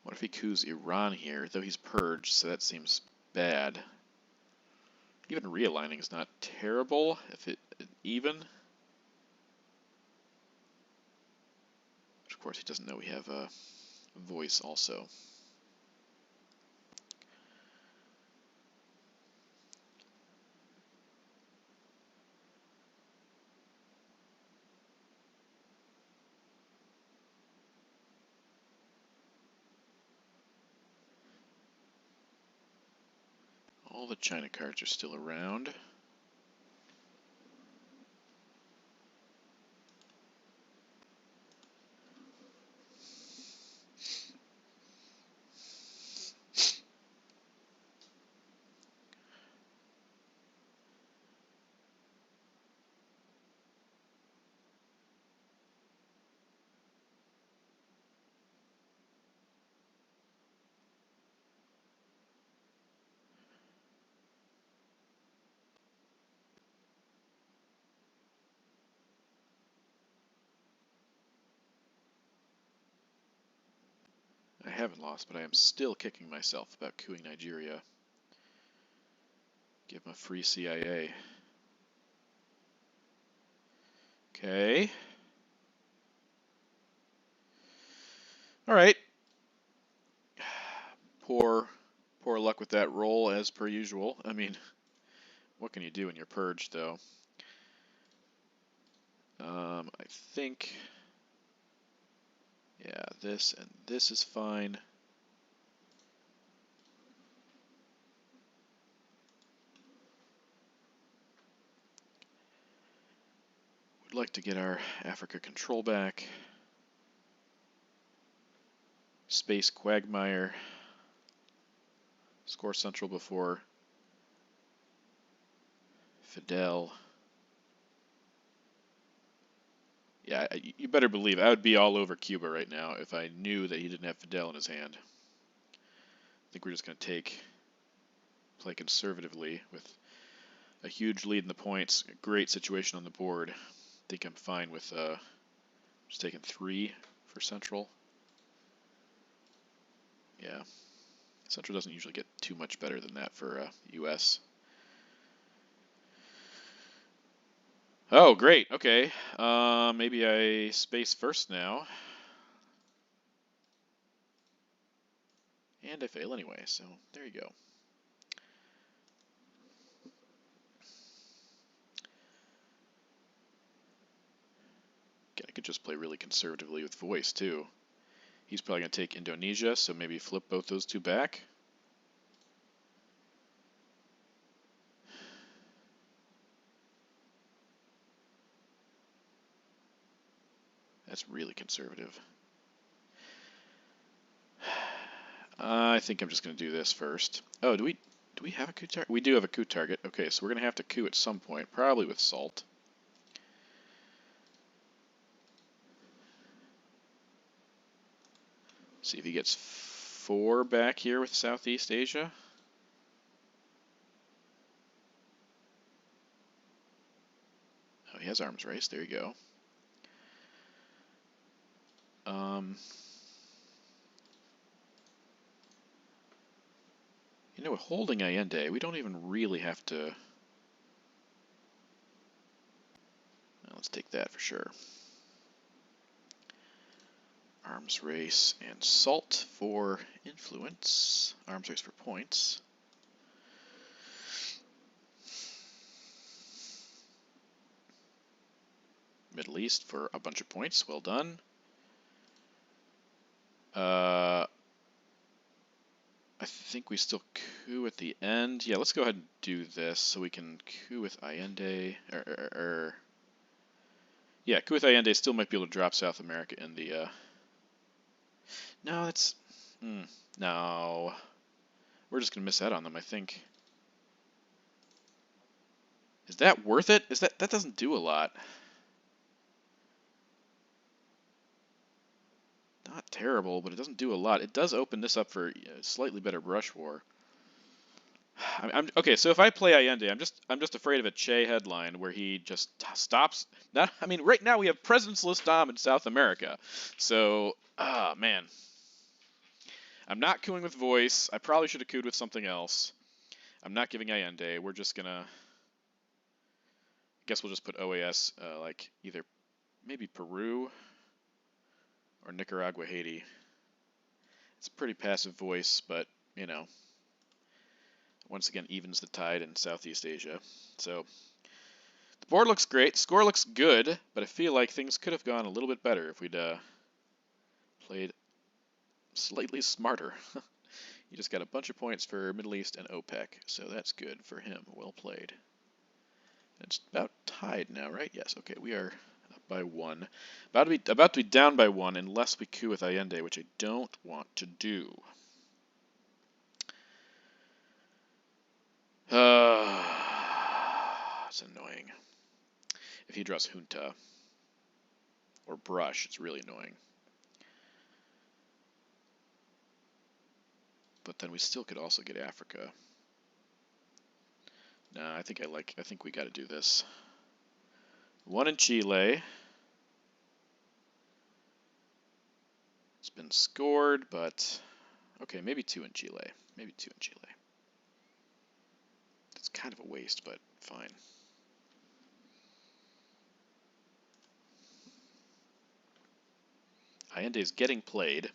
S1: What if he coups Iran here, though he's purged, so that seems bad. Even realigning is not terrible, if it even. Which of course he doesn't know we have a voice also. All the China cards are still around. haven't lost, but I am still kicking myself about cooing Nigeria. Give them a free CIA. Okay. Alright. Poor luck with that roll, as per usual. I mean, what can you do when you're purged, though? I think... yeah, this and this is fine. Would like to get our Africa control back. Space Quagmire. Score Central before Fidel. Yeah, you better believe I would be all over Cuba right now if I knew that he didn't have Fidel in his hand. I think we're just going to play conservatively with a huge lead in the points. A great situation on the board. I think I'm fine with just taking 3 for Central. Yeah, Central doesn't usually get too much better than that for U.S. Oh, great. Okay. Maybe I space first now. And I fail anyway, so there you go. I could just play really conservatively with voice, too. He's probably going to take Indonesia, so maybe flip both those two back. That's really conservative. I think I'm just going to do this first. Oh, do we have a coup target? We do have a coup target. Okay, so we're going to have to coup at some point, probably with salt. See if he gets 4 back here with Southeast Asia. Oh, he has arms race. There you go. You know, holding Allende, we don't even really have to... Well, let's take that for sure. Arms race and salt for influence. Arms race for points. Middle East for a bunch of points. Well done. I think we still coup at the end. Yeah, let's go ahead and do this so we can coup with Allende. Yeah, coup with Allende still might be able to drop South America in the... No, that's... No. We're just going to miss out on them, I think. Is that worth it? That doesn't do a lot. Not terrible, but it doesn't do a lot. It does open this up for a slightly better brush war. Okay, so if I play Allende, I'm just afraid of a Che headline where he just stops. I mean, right now we have President's Dom in South America, so man, I'm not cooing with voice. I probably should have cooed with something else. I'm not giving Allende. We're just gonna. I guess we'll just put OAS like either maybe Peru or Nicaragua, Haiti. It's a pretty passive voice, but you know. Once again, evens the tide in Southeast Asia. So the board looks great, score looks good, but I feel like things could have gone a little bit better if we'd played slightly smarter. He just got a bunch of points for Middle East and OPEC, so that's good for him. Well played. It's about tied now, right? Yes. Okay, we are up by 1. About to be down by 1 unless we coup with Allende, which I don't want to do. It's annoying. If he draws Junta or Brush, it's really annoying. But then we still could also get Africa. Nah, I think we got to do this. 1 in Chile. It's been scored, but Okay, maybe 2 in Chile. Maybe 2 in Chile. It's kind of a waste, but fine. Allende is getting played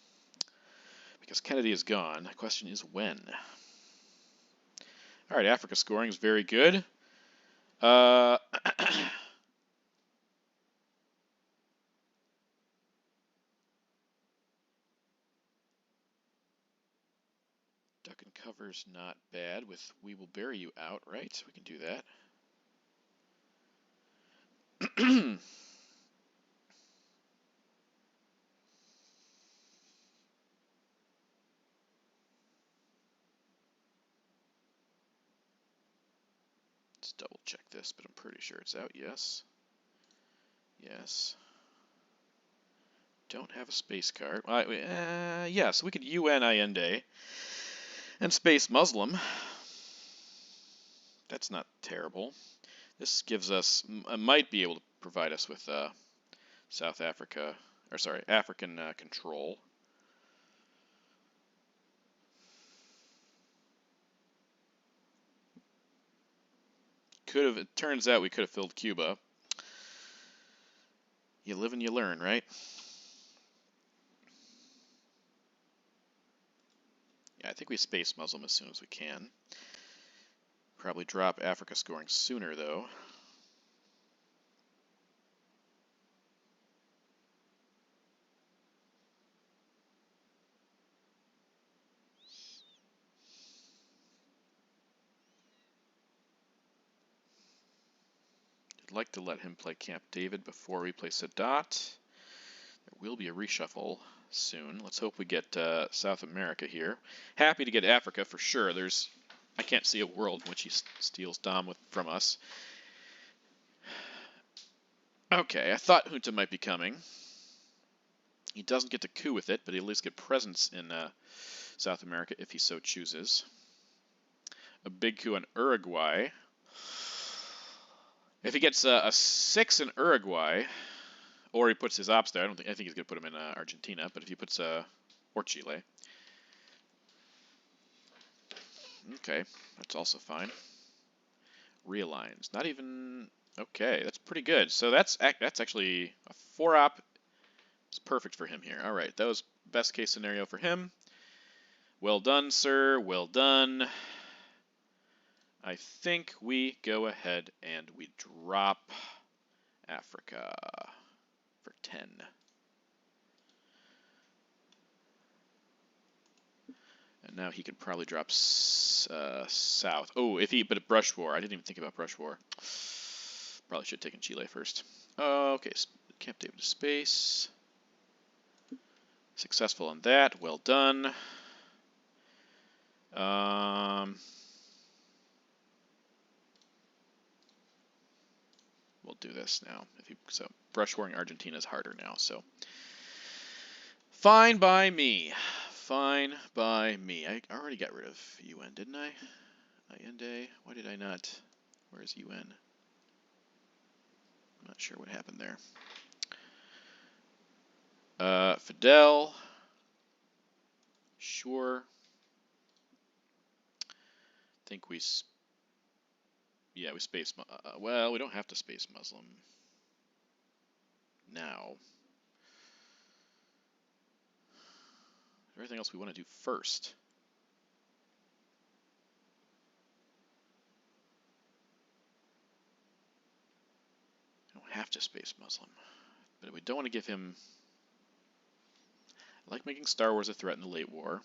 S1: because Kennedy is gone. The question is when. All right, Africa scoring is very good. Duck and cover's not bad with We Will Bury You out, right? We can do that. Let's double check this, but I'm pretty sure it's out. Yes. Yes. Don't have a space card. Yes, we could UN Allende and space Muslim. That's not terrible. This gives us, might be able to provide us with South Africa, or sorry, African control. Could have. It turns out we could have filled Cuba. You live and you learn, right? Yeah, I think we space Muslim as soon as we can. Probably drop Africa scoring sooner, though. I'd like to let him play Camp David before we play Sadat. There will be a reshuffle soon. Let's hope we get South America here. Happy to get Africa for sure. I can't see a world in which he steals Dom from us. Okay, I thought Junta might be coming. He doesn't get to coup with it, but he'll at least get presence in South America if he so chooses. A big coup on Uruguay. If he gets a 6 in Uruguay, or he puts his ops there, I think he's going to put him in Argentina, but if he puts or Chile. Okay, that's also fine. Realigns. Not even... Okay, that's pretty good. So that's actually a 4-op. It's perfect for him here. All right, that was best case scenario for him. Well done, sir. Well done. I think we go ahead and we drop Africa for 10. And now he could probably drop south. Oh, but a brush war. I didn't even think about brush war. Probably should have taken Chile first. Okay, Camp David to space. Successful on that. Well done. We'll do this now. So brush warring Argentina is harder now. So fine by me. Fine by me. I already got rid of UN, didn't I? Allende. Why did I not? Where's UN? I'm not sure what happened there. Fidel. Sure. I think we space. Well, we don't have to space Muslim now. Is there anything else we want to do first? I don't have to space Muslim, but we don't want to give him... I like making Star Wars a threat in the late war.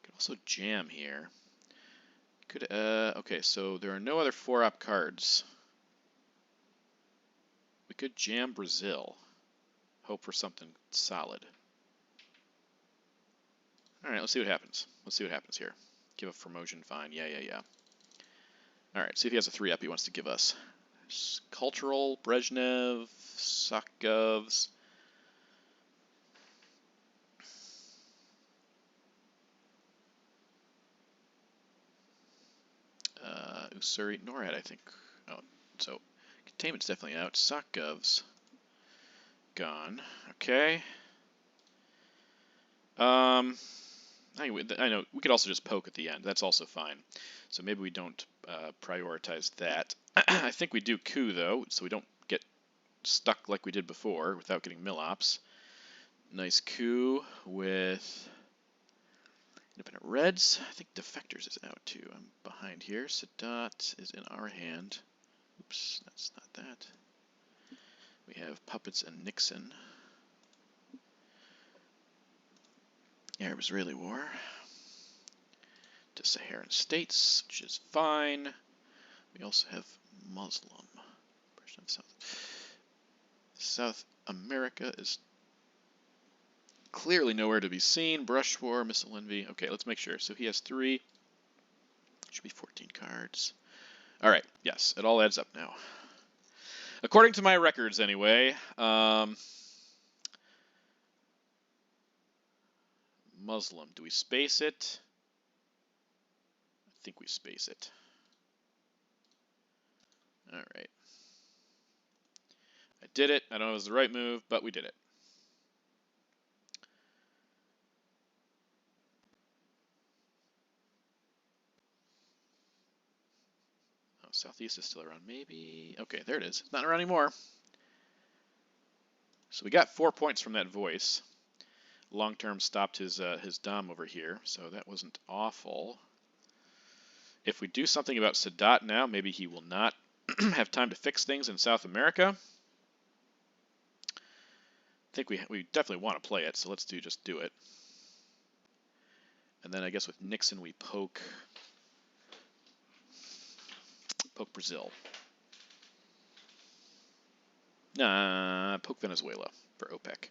S1: Could also jam here. Could okay, so there are no other 4-op cards. We could jam Brazil. Hope for something solid. Alright, let's see what happens. Let's see what happens here. Give a Formosan fine. Yeah. Alright, see if he has a 3-up he wants to give us. Cultural, Brezhnev, Sakovs. Ussuri, NORAD, I think. Oh, so containment's definitely out. SocGov's gone. Okay. Anyway, I know we could also just poke at the end. That's also fine. So maybe we don't prioritize that. I think we do coup though, so we don't get stuck like we did before without getting mill-ops. Nice coup with independent reds. I think defectors is out too. I'm behind here. Sadat is in our hand. Oops, that's not that. We have puppets and Nixon. Arab-Israeli war to Saharan states, which is fine. We also have Muslim. South America is clearly nowhere to be seen. Brush war, missile envy. Okay, let's make sure. So he has 3. Should be 14 cards. All right. Yes, it all adds up now. According to my records, anyway. Muslim. Do we space it? I think we space it. All right. I did it. I don't know if it was the right move, but we did it. Oh, Southeast is still around, maybe. Okay, there it is. It's not around anymore. So we got 4 points from that voice. Long term stopped his dom over here, so that wasn't awful. If we do something about Sadat now, maybe he will not have time to fix things in South America. I think we definitely want to play it, so let's just do it. And then I guess with Nixon we poke Brazil. Nah, poke Venezuela for OPEC.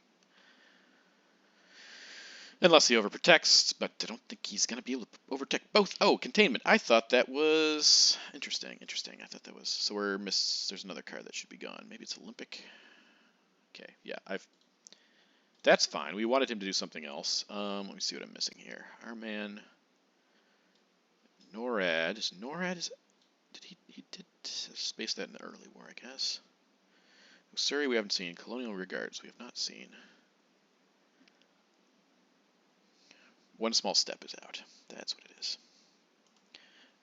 S1: Unless he overprotects, but I don't think he's going to be able to overprotect both. Oh, containment. I thought that was interesting. I thought that was. So there's another card that should be gone. Maybe it's Olympic. Okay, yeah, that's fine. We wanted him to do something else. Let me see what I'm missing here. Our man NORAD. He did space that in the early war, I guess. Ussuri we haven't seen. Colonial Regards we have not seen. One small step is out. That's what it is.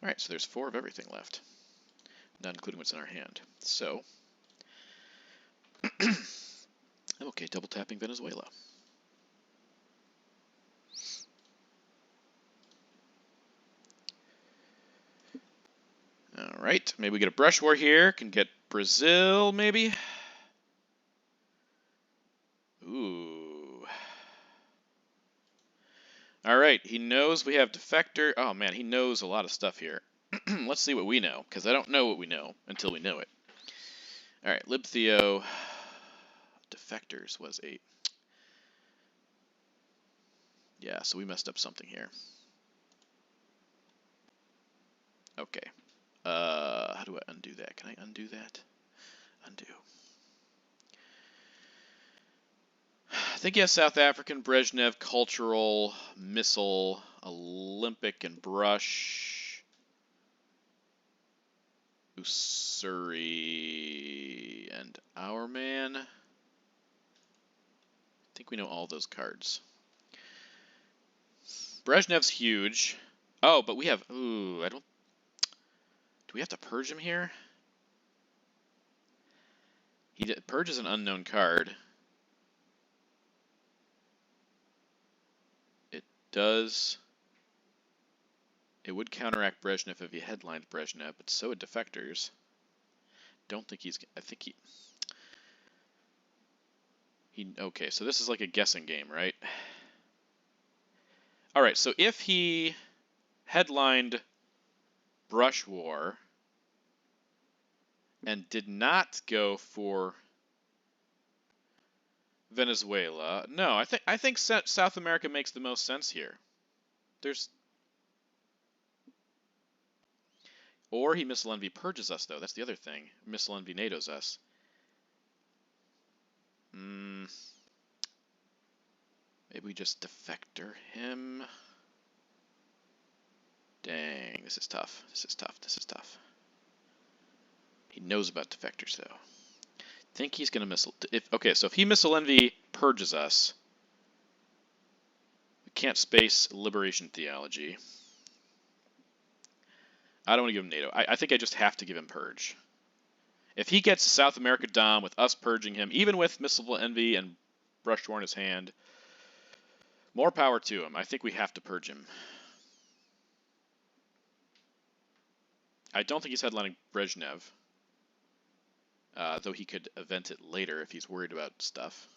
S1: All right, so there's 4 of everything left, not including what's in our hand. So, okay, double tapping Venezuela. All right, maybe we get a brush war here. Can get Brazil, maybe. Ooh. All right, he knows we have defector. Oh man, he knows a lot of stuff here. Let's see what we know, because I don't know what we know until we know it. All right, libtheo defectors was 8. Yeah, so we messed up something here. Okay. How do I undo that? Can I undo that? Undo. I think he has South African, Brezhnev, cultural, missile, Olympic, and brush. Ussuri and our man. I think we know all those cards. Brezhnev's huge. Oh, but we have... Ooh, I don't... Do we have to purge him here? Purge is an unknown card. It does... It would counteract Brezhnev if he headlined Brezhnev, but so would defectors. Don't think he's... I think he... Okay, so this is like a guessing game, right? Alright, so if he headlined Brush War and did not go for Venezuela, no, I think South America makes the most sense here. Or he missile envy purges us, though. That's the other thing. Missile envy NATOs us. Maybe we just defector him. Dang, this is tough. This is tough. He knows about defectors, though. Think he's going to missile... Okay, so if he missile envy purges us, we can't space liberation theology. I don't want to give him NATO. I think I just have to give him purge. If he gets South America Dom with us purging him, even with missile envy and brush war in his hand, more power to him. I think we have to purge him. I don't think he's headlining Brezhnev. Though he could event it later if he's worried about stuff.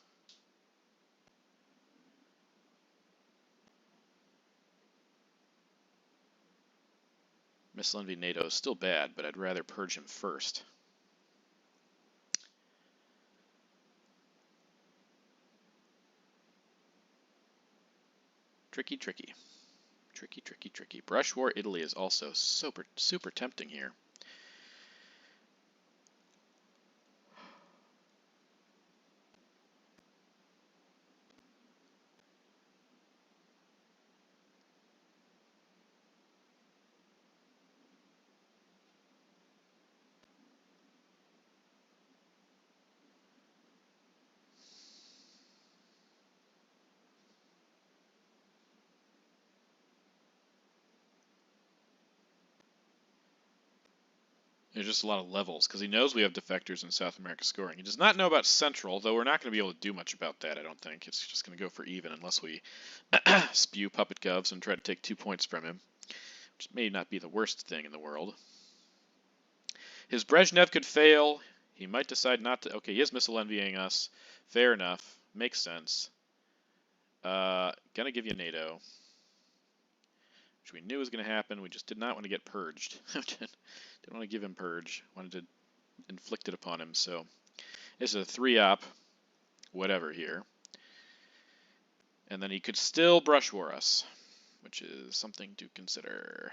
S1: Missile envy NATO is still bad, but I'd rather purge him first. Tricky, tricky. Tricky, tricky, tricky. Brush War Italy is also super tempting here. There's just a lot of levels, because he knows we have defectors in South America scoring. He does not know about Central, though we're not going to be able to do much about that, I don't think. It's just going to go for even unless we spew puppet govs and try to take 2 points from him, which may not be the worst thing in the world. His Brezhnev could fail. He might decide not to... Okay, he is missile envying us. Fair enough. Makes sense. Gonna give you NATO. Which we knew was going to happen. We just did not want to get purged. Didn't want to give him purge. Wanted to inflict it upon him. So this is a 3-op whatever here. And then he could still brush war us, which is something to consider.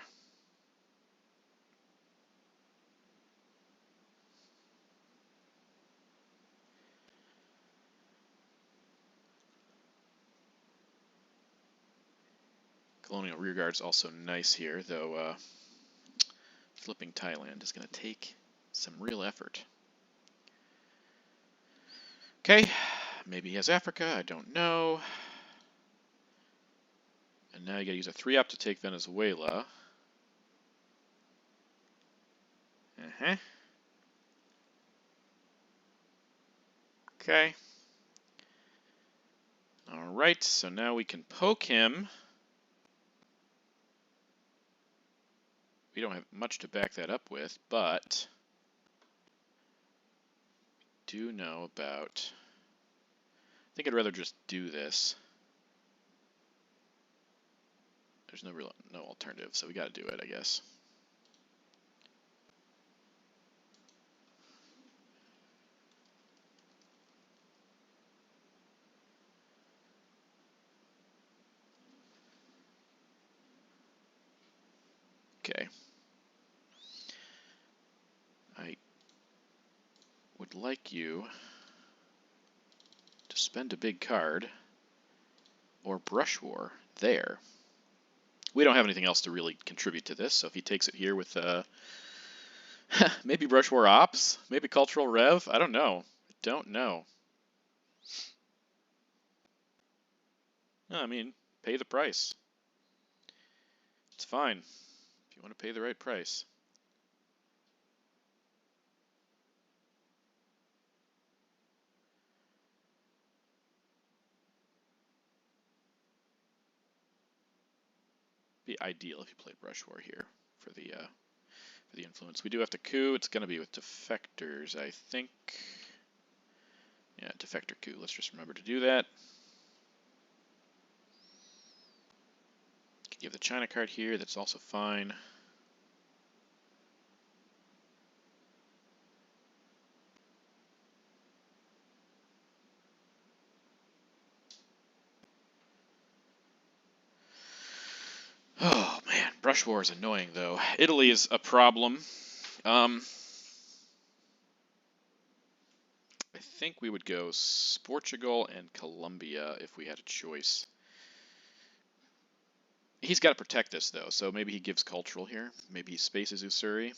S1: Colonial rearguard's also nice here, though flipping Thailand is going to take some real effort. Okay, maybe he has Africa, I don't know. And now you got to use a 3-op to take Venezuela. Okay. Alright, so now we can poke him. We don't have much to back that up with, but we do know about... I think I'd rather just do this. There's no alternative, so we got to do it, I guess. Okay. I would like you to spend a big card or brush war there. We don't have anything else to really contribute to this, so if he takes it here with maybe brush war ops, maybe cultural rev, I don't know. No, I mean, pay the price. It's fine if you want to pay the right price. Be ideal if you played brush war here for the influence. We do have to coup. It's going to be with defectors, I think. Yeah, defector coup. Let's just remember to do that. Give the China card here. That's also fine. Oh man, brush war is annoying though. Italy is a problem. I think we would go Portugal and Colombia if we had a choice. He's got to protect this though, so maybe he gives cultural here. Maybe he spaces Ussuri.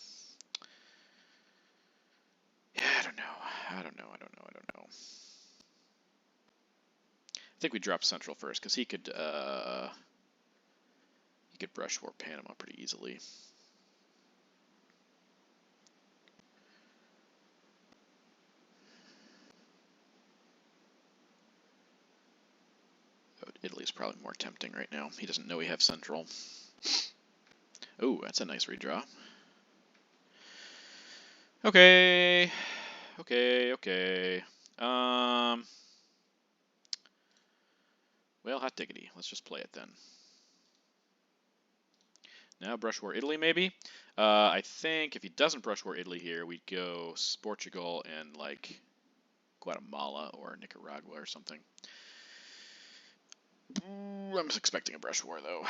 S1: I don't know. I think we drop Central first, because he could brush war Panama pretty easily. Italy's probably more tempting right now. He doesn't know we have Central. Oh, that's a nice redraw. Okay. Well, hot diggity. Let's just play it then. Now brush war Italy, maybe? I think if he doesn't brush war Italy here, we'd go Portugal and, like, Guatemala or Nicaragua or something. I'm expecting a brush war, though.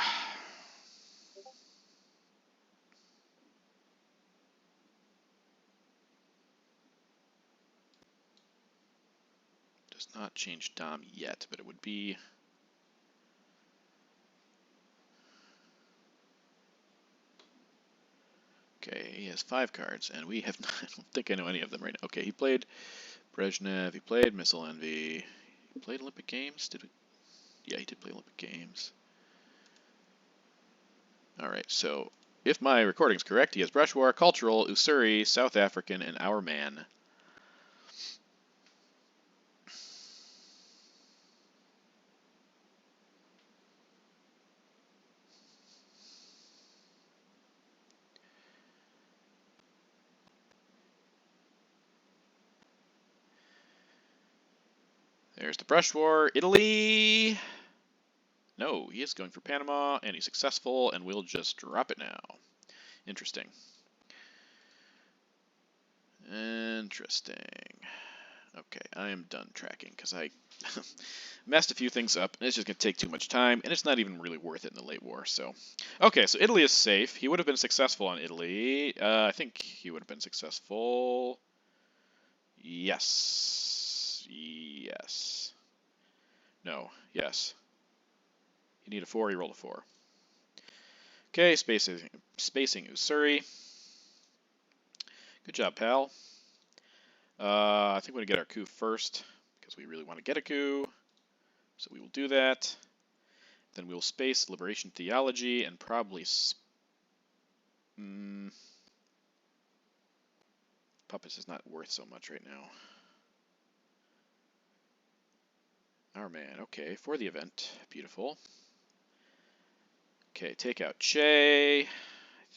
S1: Does not change Dom yet, but it would be... Okay, he has 5 cards, and we have not... I don't think I know any of them right now. Okay, he played Brezhnev, he played Missile Envy, he played Olympic Games? Did we? Yeah, he did play Olympic Games. Alright, so if my recording's correct, he has Brush War, Cultural, Ussuri, South African, and Our Man. There's the Brush War. Italy! No, he is going for Panama, and he's successful, and we'll just drop it now. Interesting. Interesting. Okay, I am done tracking, because I messed a few things up, and it's just going to take too much time, and it's not even really worth it in the late war, so... Okay, so Italy is safe. He would have been successful on Italy. I think he would have been successful. Yes. Yes. No. Yes. You need a 4, you roll a 4. Okay, spacing Ussuri. Good job, pal. I think we're going to get our coup first, because we really want to get a coup. So we will do that. Then we will space Liberation Theology, and probably... Puppets is not worth so much right now. Our Man, okay, for the event. Beautiful. Okay, take out Che. I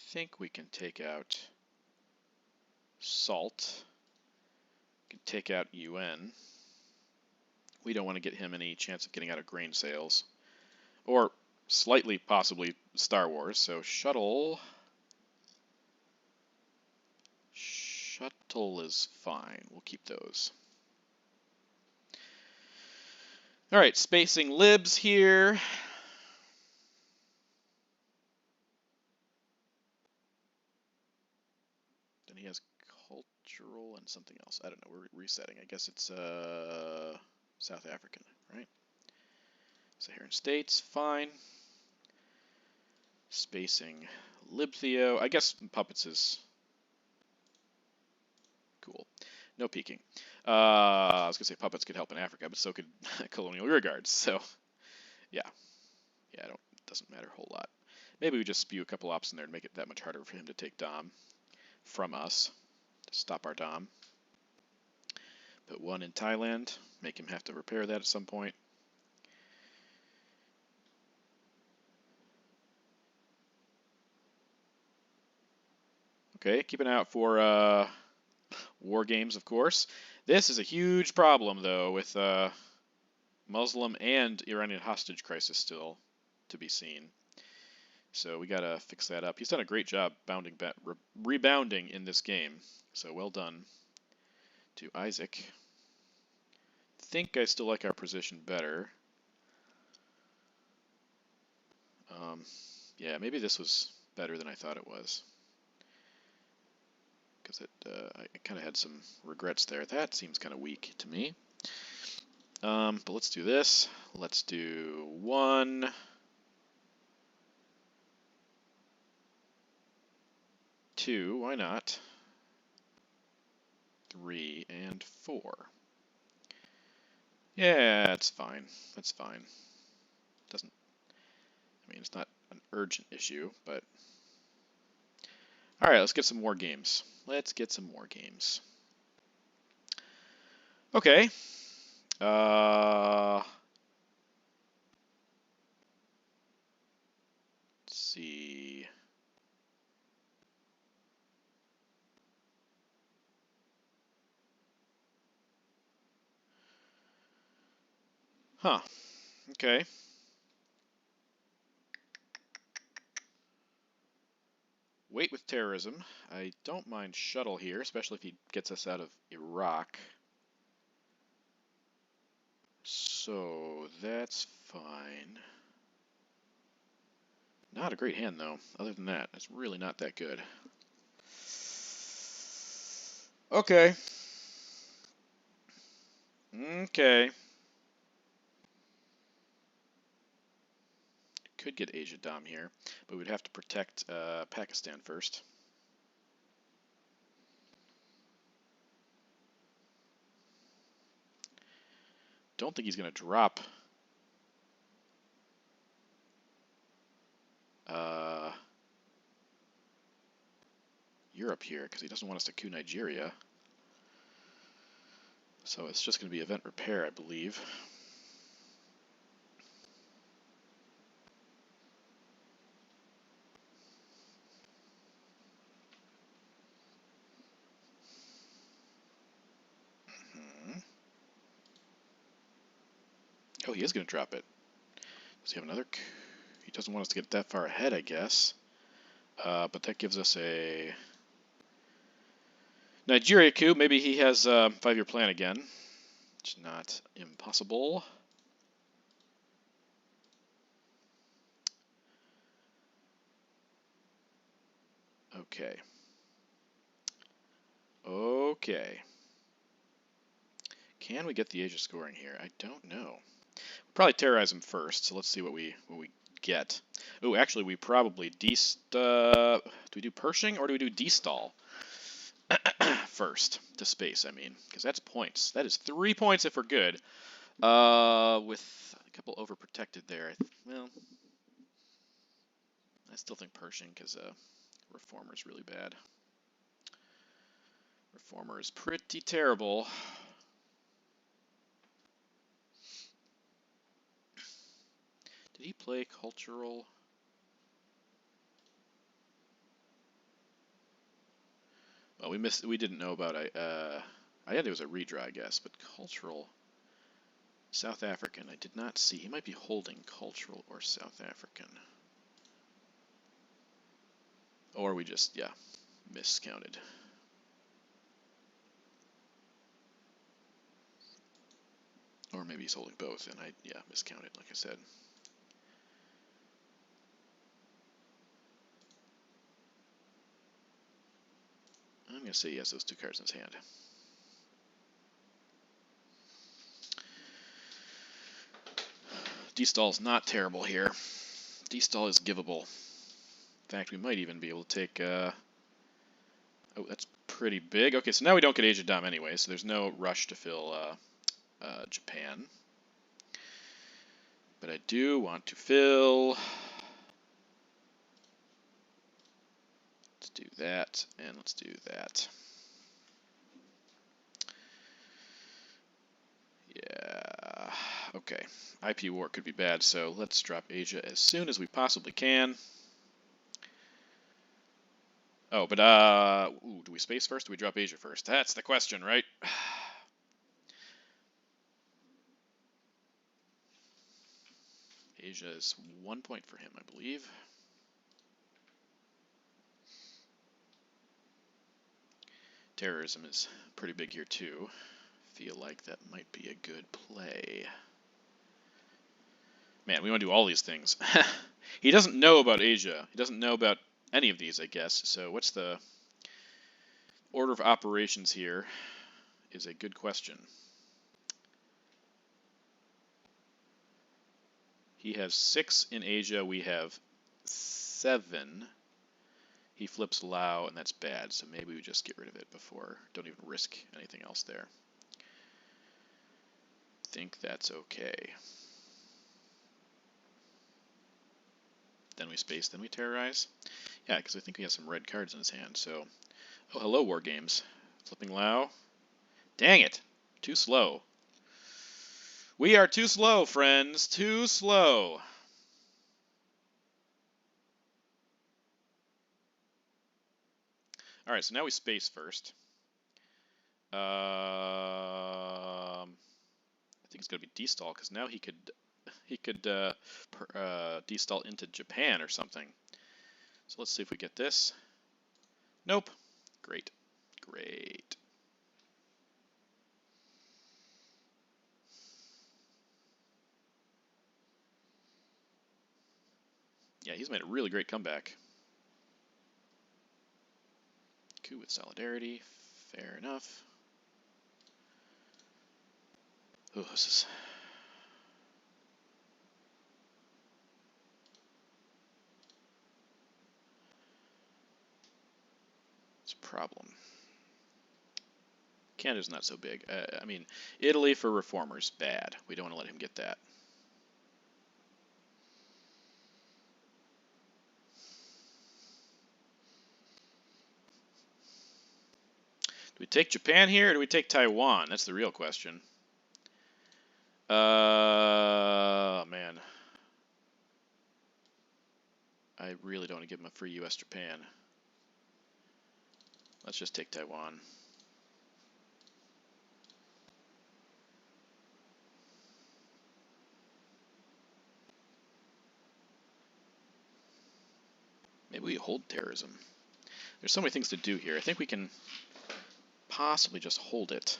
S1: think we can take out Salt. We can take out UN. We don't want to get him any chance of getting out of grain sales. Or slightly, possibly, Star Wars. So Shuttle... Shuttle is fine. We'll keep those. Alright, spacing libs here. Then he has cultural and something else. I don't know. We're resetting. I guess it's South African, right? Saharan States, fine. Spacing libtheo. I guess Puppets is cool. No peeking. I was going to say Puppets could help in Africa, but so could Colonial Rearguards. So, yeah. Yeah, doesn't matter a whole lot. Maybe we just spew a couple ops in there to make it that much harder for him to take Dom from us. To stop our Dom. Put 1 in Thailand. Make him have to repair that at some point. Okay, keep an eye out for war games, of course. This is a huge problem, though, with Muslim and Iranian hostage crisis still to be seen. So we gotta fix that up. He's done a great job rebounding in this game. So well done to Isaac. I think I still like our position better. Yeah, maybe this was better than I thought it was. Because I kind of had some regrets there. That seems kind of weak to me. But let's do this. Let's do 1. 2, why not? 3, and 4. Yeah, it's fine. That's fine. Doesn't. I mean, it's not an urgent issue, but. All right, let's get some more games. Let's get some more games. Okay. Let's see. Huh. Okay. Wait with terrorism. I don't mind shuttle here, especially if he gets us out of Iraq. So that's fine. Not a great hand, though. Other than that, it's really not that good. Okay. Okay. Could get Asia Dom here, but we'd have to protect Pakistan first. Don't think he's going to drop Europe here because he doesn't want us to coup Nigeria. So it's just going to be event repair, I believe. Oh, he is going to drop it. Does he have another coup? He doesn't want us to get that far ahead, I guess. But that gives us a Nigeria coup. Maybe he has a 5-year plan again. It's not impossible. Okay. Okay. Can we get the Asia scoring here? I don't know. We'll probably terrorize him first, so let's see what we get. Oh, actually, we probably do we do Pershing or do we do destall? First, to space, I mean, because that's points. That is 3 points if we're good. With a couple overprotected there, well, I still think Pershing, because Reformer's really bad. Reformer is pretty terrible. Did he play cultural? Well, we didn't know about I had it was a redraw, I guess, but cultural South African I did not see. He might be holding cultural or South African. Or we just, yeah, miscounted. Or maybe he's holding both, and yeah, miscounted, like I said. I'm going to say he has those 2 cards in his hand. Destall's not terrible here. Destall is givable. In fact, we might even be able to take... oh, that's pretty big. Okay, so now we don't get Asia Dom anyway, so there's no rush to fill Japan. But I do want to fill... Let's do that, and let's do that. Yeah, okay. IP war could be bad, so let's drop Asia as soon as we possibly can. Oh, but, ooh, do we space first or do we drop Asia first? That's the question, right? Asia is 1 point for him, I believe. Terrorism is pretty big here, too. Feel like that might be a good play. Man, we want to do all these things. He doesn't know about Asia. He doesn't know about any of these, I guess. So what's the order of operations here is a good question. He has 6 in Asia. We have 7. He flips Lao, and that's bad, so maybe we just get rid of it before. Don't even risk anything else there. Think that's okay. Then we space, then we terrorize. Yeah, because I think he has some red cards in his hand, so... Oh, hello, War Games. Flipping Lao. Dang it! Too slow. We are too slow, friends. Too slow. All right, so now we space first. I think it's going to be destall, because now he could destall into Japan or something. So let's see if we get this. Nope. Great. Great. Yeah, he's made a really great comeback. Coup with solidarity. Fair enough. Oh, this is... It's a problem. Canada's not so big. I mean, Italy for reformers, bad. We don't want to let him get that. Do we take Japan here, or do we take Taiwan? That's the real question. Man. I really don't want to give him a free U.S.-Japan. Let's just take Taiwan. Maybe we hold terrorism. There's so many things to do here. I think we can possibly just hold it.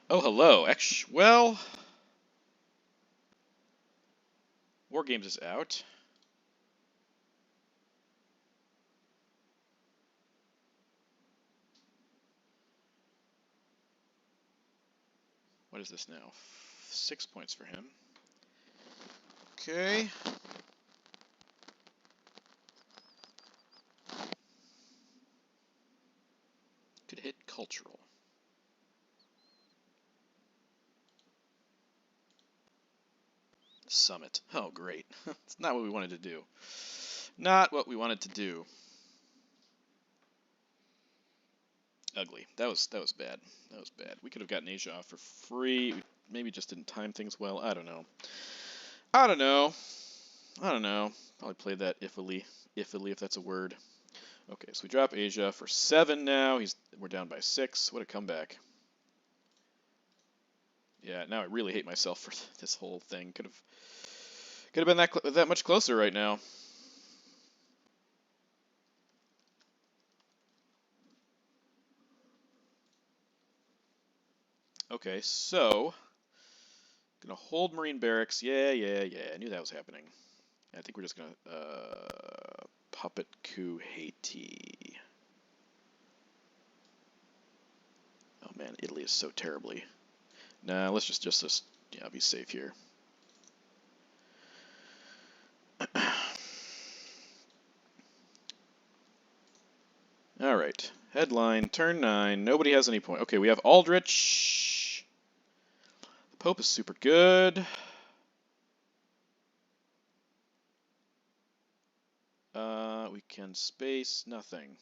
S1: Oh, hello. Well, War Games is out. What is this now? 6 points for him. Okay. Could hit cultural. Summit. Oh, great. It's not what we wanted to do. Not what we wanted to do. Ugly. That was bad. That was bad. We could have gotten Asia off for free. We maybe just didn't time things well. I don't know. I don't know. I don't know. Probably played that iffily, if that's a word. Okay, so we drop Asia for 7 now. We're down by 6. What a comeback. Yeah, now I really hate myself for this whole thing. Could have been that much closer right now. Okay, so gonna hold Marine Barracks. Yeah. I knew that was happening. I think we're just gonna puppet coup Haiti. Oh man, Italy is so terribly. Nah, let's just yeah, be safe here. All right, headline, turn 9. Nobody has any point. Okay, we have Aldrich. The Pope is super good. We can space nothing.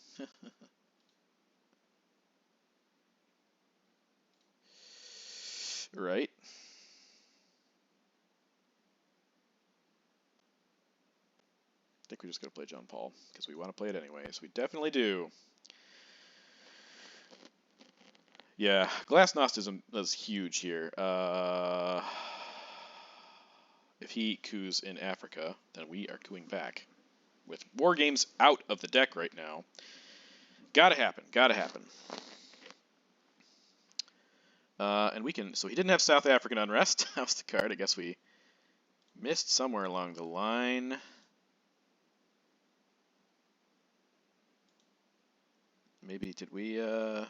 S1: Right. I think we're just going to play John Paul, because we want to play it anyways. We definitely do. Yeah, Glasnost is huge here. If he coups in Africa, then we are coupping back. With War Games out of the deck right now. Gotta happen. Gotta happen. And we can... So he didn't have South African unrest. That was the card. I guess we missed somewhere along the line. Maybe did we... Maybe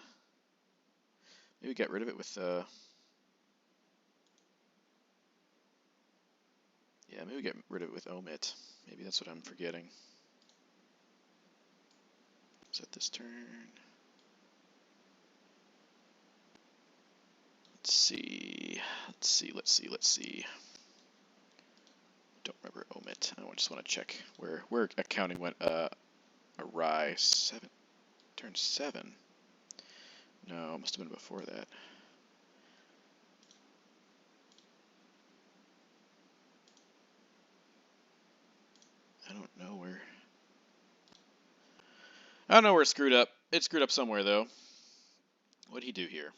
S1: we got rid of it with... Yeah, maybe we get rid of it with omit. Maybe that's what I'm forgetting. Is that this turn? Let's see. Let's see. Don't remember omit. I just want to check where accounting went awry. Turn 7. No, it must have been before that. I don't know where it screwed up. It screwed up somewhere though. What'd he do here?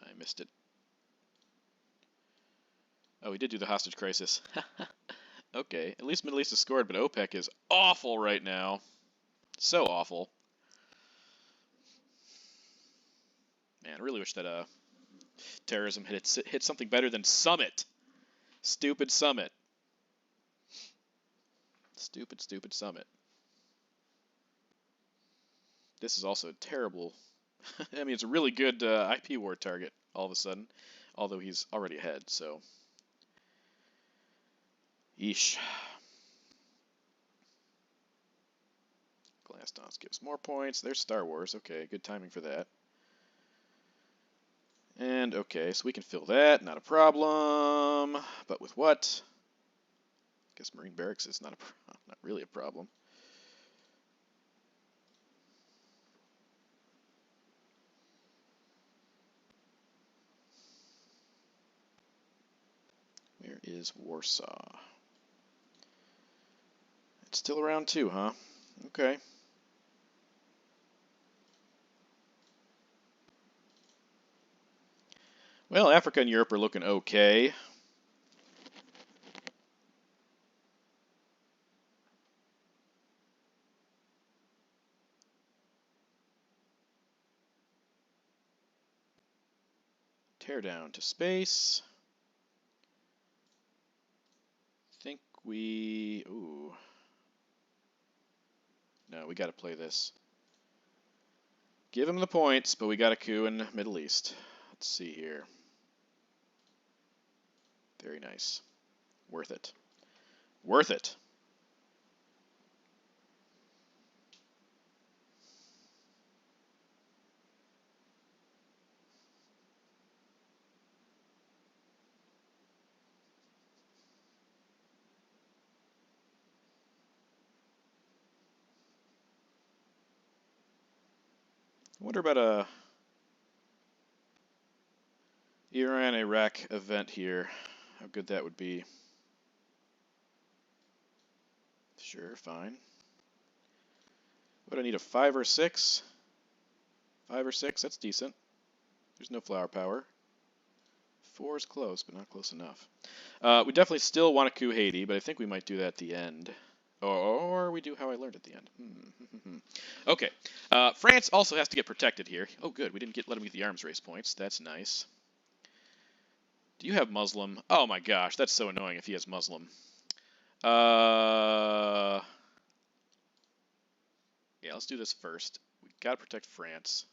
S1: I missed it. Oh, he did do the hostage crisis. Okay, at least Middle East has scored, but OPEC is awful right now. So awful. Man, I really wish that terrorism hit something better than Summit. Stupid Summit. Stupid Summit. This is also a terrible... I mean, it's a really good IP war target all of a sudden, although he's already ahead, so... Yeesh. Glassdance gives more points. There's Star Wars. Okay, good timing for that. And, okay, so we can fill that. Not a problem. But with what? I guess Marine Barracks is not really a problem. Where is Warsaw? It's still around 2, huh? Okay. Well, Africa and Europe are looking okay. Tear down to space. Think we... Ooh. No, we got to play this. Give him the points, but we got a coup in the Middle East. Let's see here. Very nice. Worth it. Worth it. I wonder about a Iran-Iraq event here. How good that would be. Sure, fine. What do I need, a 5 or 6? 5 or 6, that's decent. There's no flower power. 4 is close, but not close enough. We definitely still want to coup Haiti, but I think we might do that at the end. Or we do how I learned at the end. Okay. France also has to get protected here. Oh, good. We didn't let him get the arms race points. That's nice. Do you have Muslim? Oh my gosh, that's so annoying if he has Muslim. Yeah, let's do this first. We gotta protect France.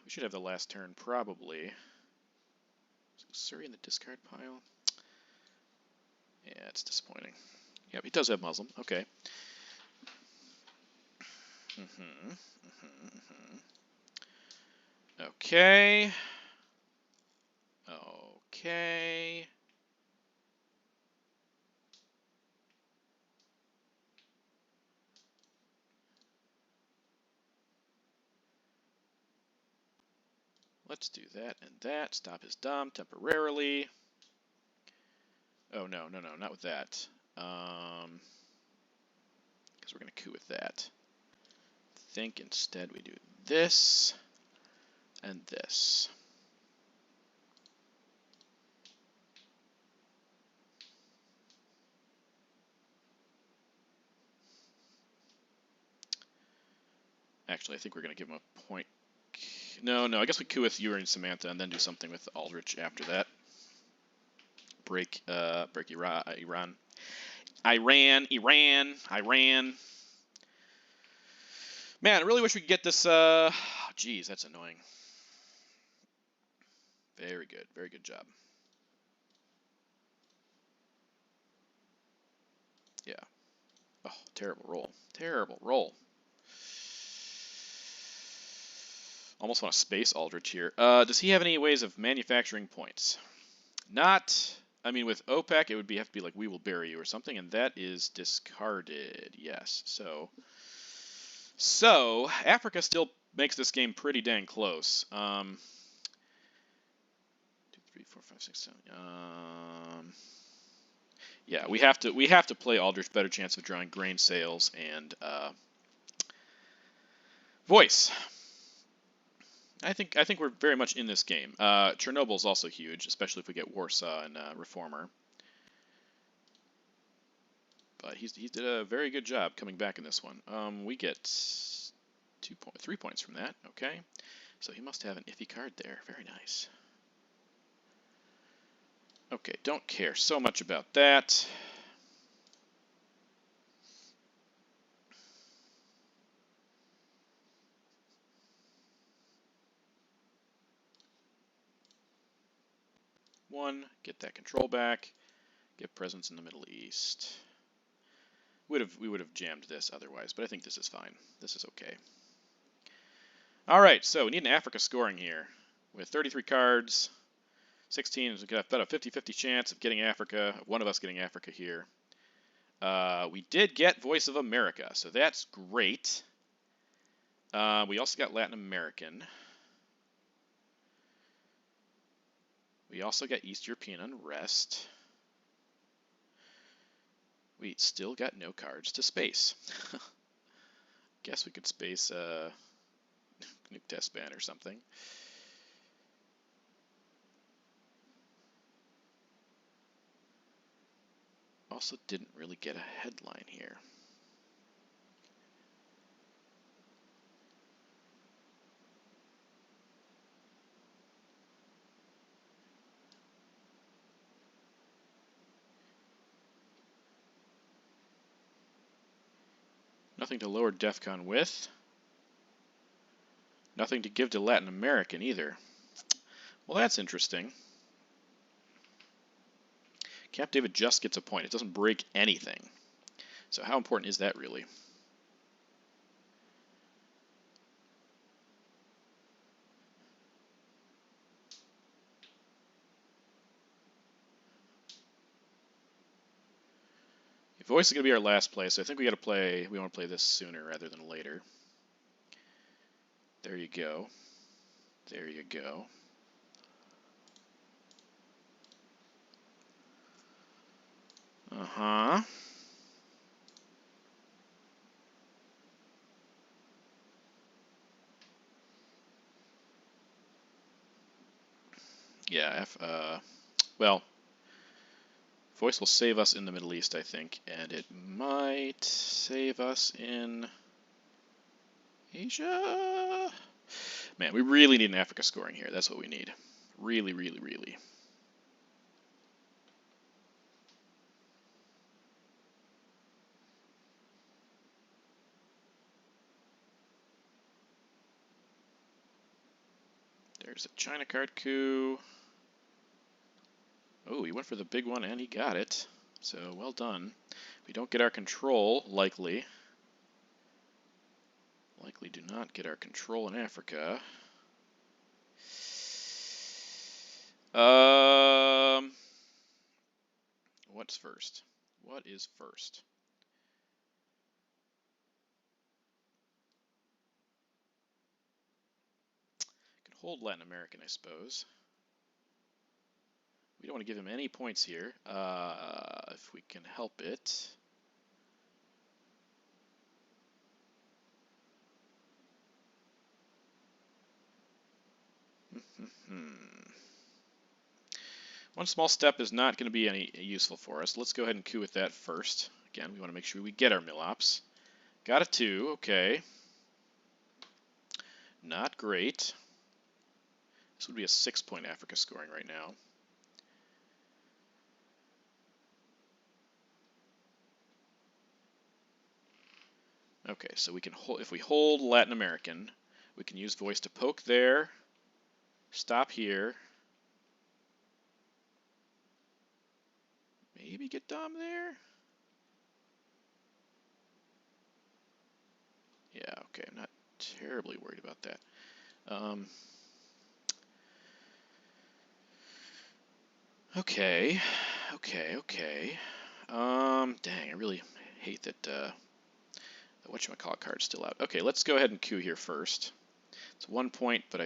S1: We should have the last turn, probably. Surrey in the discard pile. Yeah, it's disappointing. Yep, he does have Muslim. Okay. Okay. Okay. Let's do that and that. Stop his dom temporarily. Oh, no, not with that. Because we're going to coup with that. I think instead we do this and this. Actually, I think we're going to give him a point. No, I guess we coup with Yuri and Samantha and then do something with Aldrich after that. Break Iran. Man, I really wish we could get this, geez, that's annoying. Very good job. terrible roll. Terrible roll. Almost want to space Aldrich here. Does he have any ways of manufacturing points? Not. I mean, with OPEC, it would have to be like, we will bury you or something, and that is discarded. Yes. So Africa still makes this game pretty dang close. 2, 3, 4, 5, 6, 7. Yeah, we have to play Aldrich. Better chance of drawing grain sales and voice. I think we're very much in this game. Chernobyl's also huge, especially if we get Warsaw and Reformer. But he did a very good job coming back in this one. We get 3 points from that. Okay, so he must have an iffy card there. Very nice. Okay, don't care so much about that. One, get that control back. Get presence in the Middle East. We would have jammed this otherwise, but I think this is fine. This is okay. All right, so we need an Africa scoring here. We have 33 cards. 16 is about a 50-50 chance of getting Africa, one of us getting Africa here. We did get Voice of America, so that's great. We also got Latin American. We also got East European Unrest. We still got no cards to space. Guess we could space Nuke Test Ban or something. Also didn't really get a headline here. Nothing to lower DEFCON with. Nothing to give to Latin American either. Well, that's interesting. Camp David just gets a point. It doesn't break anything. So how important is that really? Voice is going to be our last play, so I think we want to play this sooner rather than later. There you go. There you go. Uh-huh. Yeah, well, Voice will save us in the Middle East, I think, and it might save us in Asia? Man, we really need an Africa scoring here. That's what we need. Really, really, really. There's a China card coup. Oh, he went for the big one and he got it. So, well done. We don't get our control, likely. Likely do not get our control in Africa. What's first? What is first? Could hold Latin American, I suppose. We don't want to give him any points here, if we can help it. One small step is not going to be any useful for us. Let's go ahead and coup with that first. Again, we want to make sure we get our Milops. Got a 2, okay. Not great. This would be a 6-point Africa scoring right now. Okay, so we can hold, if we hold Latin American, we can use Voice to poke there, stop here, maybe get Dom there. Okay, I'm not terribly worried about that. Okay. Dang, I really hate that the whatchamacallit card's still out. Okay, let's go ahead and coup here first. It's 1 point, but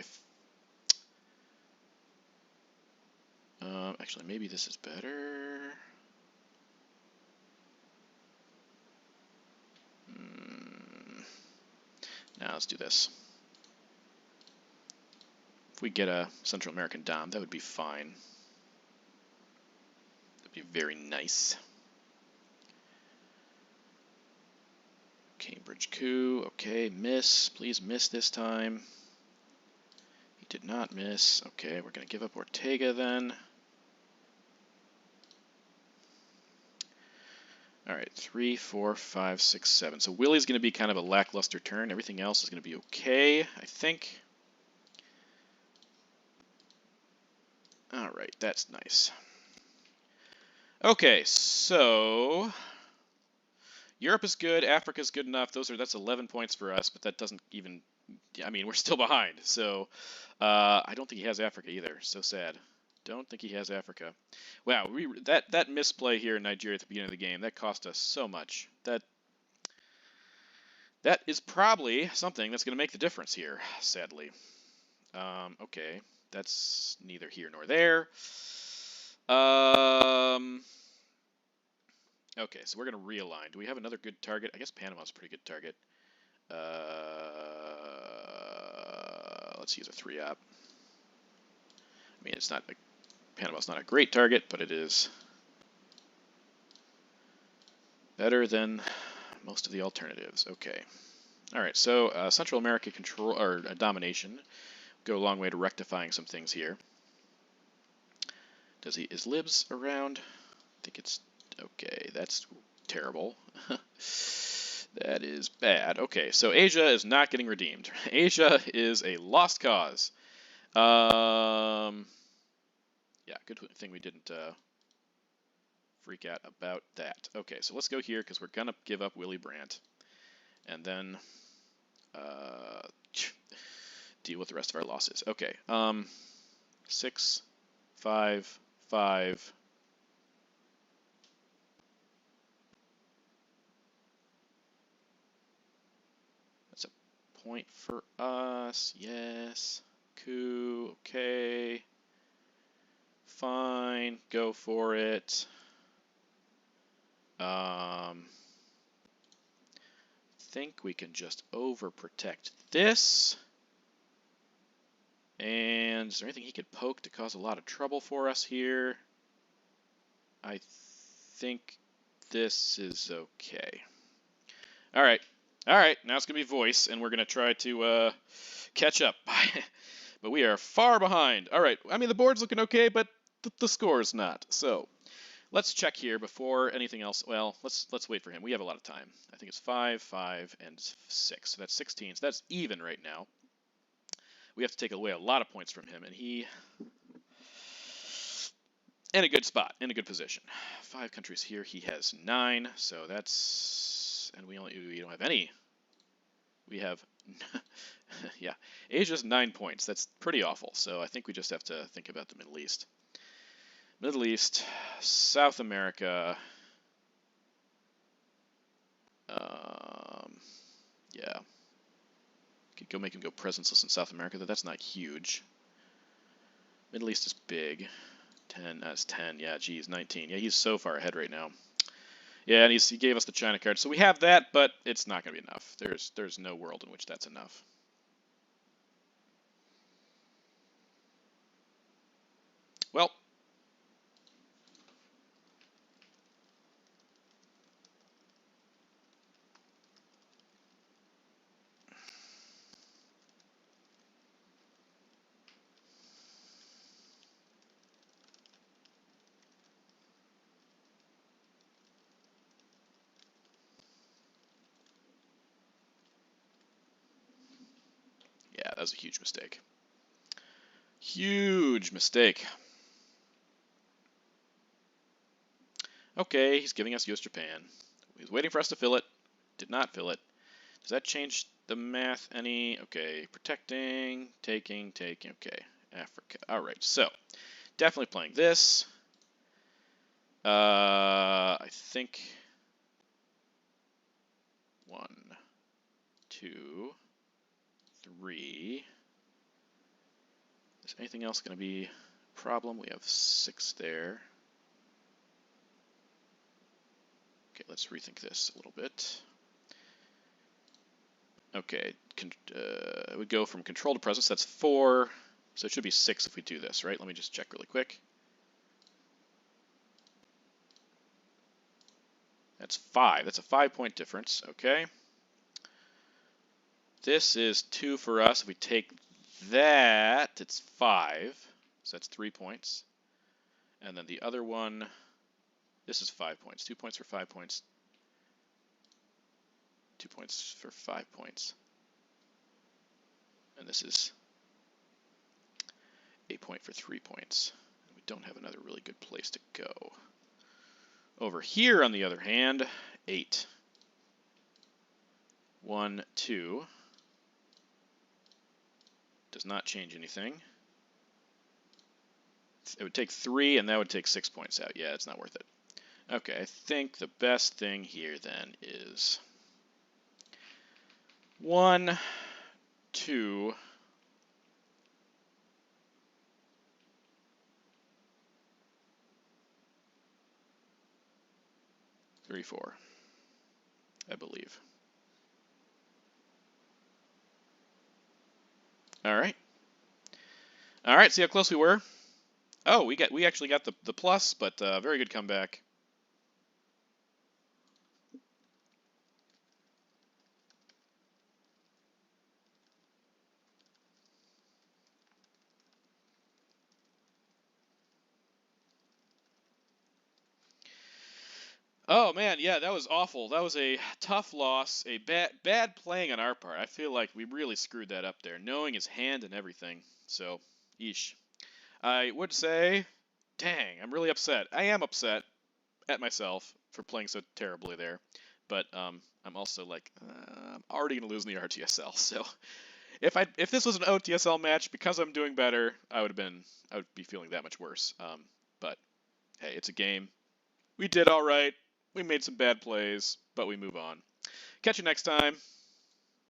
S1: actually, maybe this is better. Now let's do this. If we get a Central American Dom, that would be fine. That'd be very nice. Cambridge coup. Okay, miss. Please miss this time. He did not miss. Okay, we're going to give up Ortega then. All right, 3, 4, 5, 6, 7. So Willie's going to be kind of a lackluster turn. Everything else is going to be okay, I think. All right, that's nice. Okay, so Europe is good. Africa's good enough. That's 11 points for us, but that doesn't even. I mean, we're still behind. So I don't think he has Africa either. So sad. Don't think he has Africa. Wow, that misplay here in Nigeria at the beginning of the game, that cost us so much. That is probably something that's going to make the difference here, sadly. Okay, that's neither here nor there. Okay, so we're going to realign. Do we have another good target? I guess Panama's a pretty good target. Let's use a 3-op. I mean, Panama's not a great target, but it is better than most of the alternatives. Okay. All right, so Central America control or domination go a long way to rectifying some things here. Is Libs around? I think it's okay. That's terrible. That is bad. Okay, so Asia is not getting redeemed. Asia is a lost cause. Yeah, good thing we didn't freak out about that. Okay, so let's go here because we're gonna give up Willy Brandt, and then deal with the rest of our losses. Okay, 6, 5, 5. That's a point for us. Yes. Coup. Okay. Fine. Go for it. Think we can just overprotect this. And is there anything he could poke to cause a lot of trouble for us here? I think this is okay. All right. All right. Now it's going to be voice, and we're going to try to catch up. But we are far behind. All right. I mean, the board's looking okay, but the score's not. So let's check here before anything else. Well, let's wait for him. We have a lot of time. I think it's 5, 5, and 6. So that's 16. So that's even right now. We have to take away a lot of points from him, and he in a good spot, in a good position. 5 countries here. He has 9, so that's, and we don't have any. We have, yeah, Asia's 9 points. That's pretty awful. So I think we just have to think about the Middle East. Middle East, South America. Yeah. Could go make him go presenceless in South America, though that's not huge. Middle East is big. 10, that's 10. Yeah, geez, 19. Yeah, he's so far ahead right now. Yeah, and he gave us the China card. So we have that, but it's not going to be enough. There's no world in which that's enough. Well, yeah, that was a huge mistake. Huge mistake. Okay, he's giving us US Japan. He's waiting for us to fill it. Did not fill it. Does that change the math any. Okay, protecting, taking, okay. Africa. Alright, so definitely playing this. I think 1, 2, 3. Is anything else going to be a problem? We have 6 there. Okay, let's rethink this a little bit. Okay, we go from control to presence. That's 4. So it should be 6 if we do this, right? Let me just check really quick. That's 5. That's a 5-point difference. Okay. This is 2 for us. If we take that, it's 5. So that's 3 points. And then the other one, this is 5 points. 2 points for 5 points. 2 points for 5 points. And this is a point for 3 points. We don't have another really good place to go. Over here, on the other hand, 8. 1, 2. Does not change anything. It would take 3, and that would take 6 points out. Yeah, it's not worth it. Okay, I think the best thing here then is 1, 2, 3, 4, I believe. All right. All right, see how close we were? Oh, we actually got the plus, but very good comeback. Oh man, yeah, that was awful. That was a tough loss, a bad playing on our part. I feel like we really screwed that up there, knowing his hand and everything. So, yeesh. I would say, dang, I'm really upset. I am upset at myself for playing so terribly there, but I'm also like, I'm already gonna lose in the RTSL. So, if this was an OTSL match, because I'm doing better, I would be feeling that much worse. But hey, it's a game. We did all right. We made some bad plays, but we move on. Catch you next time.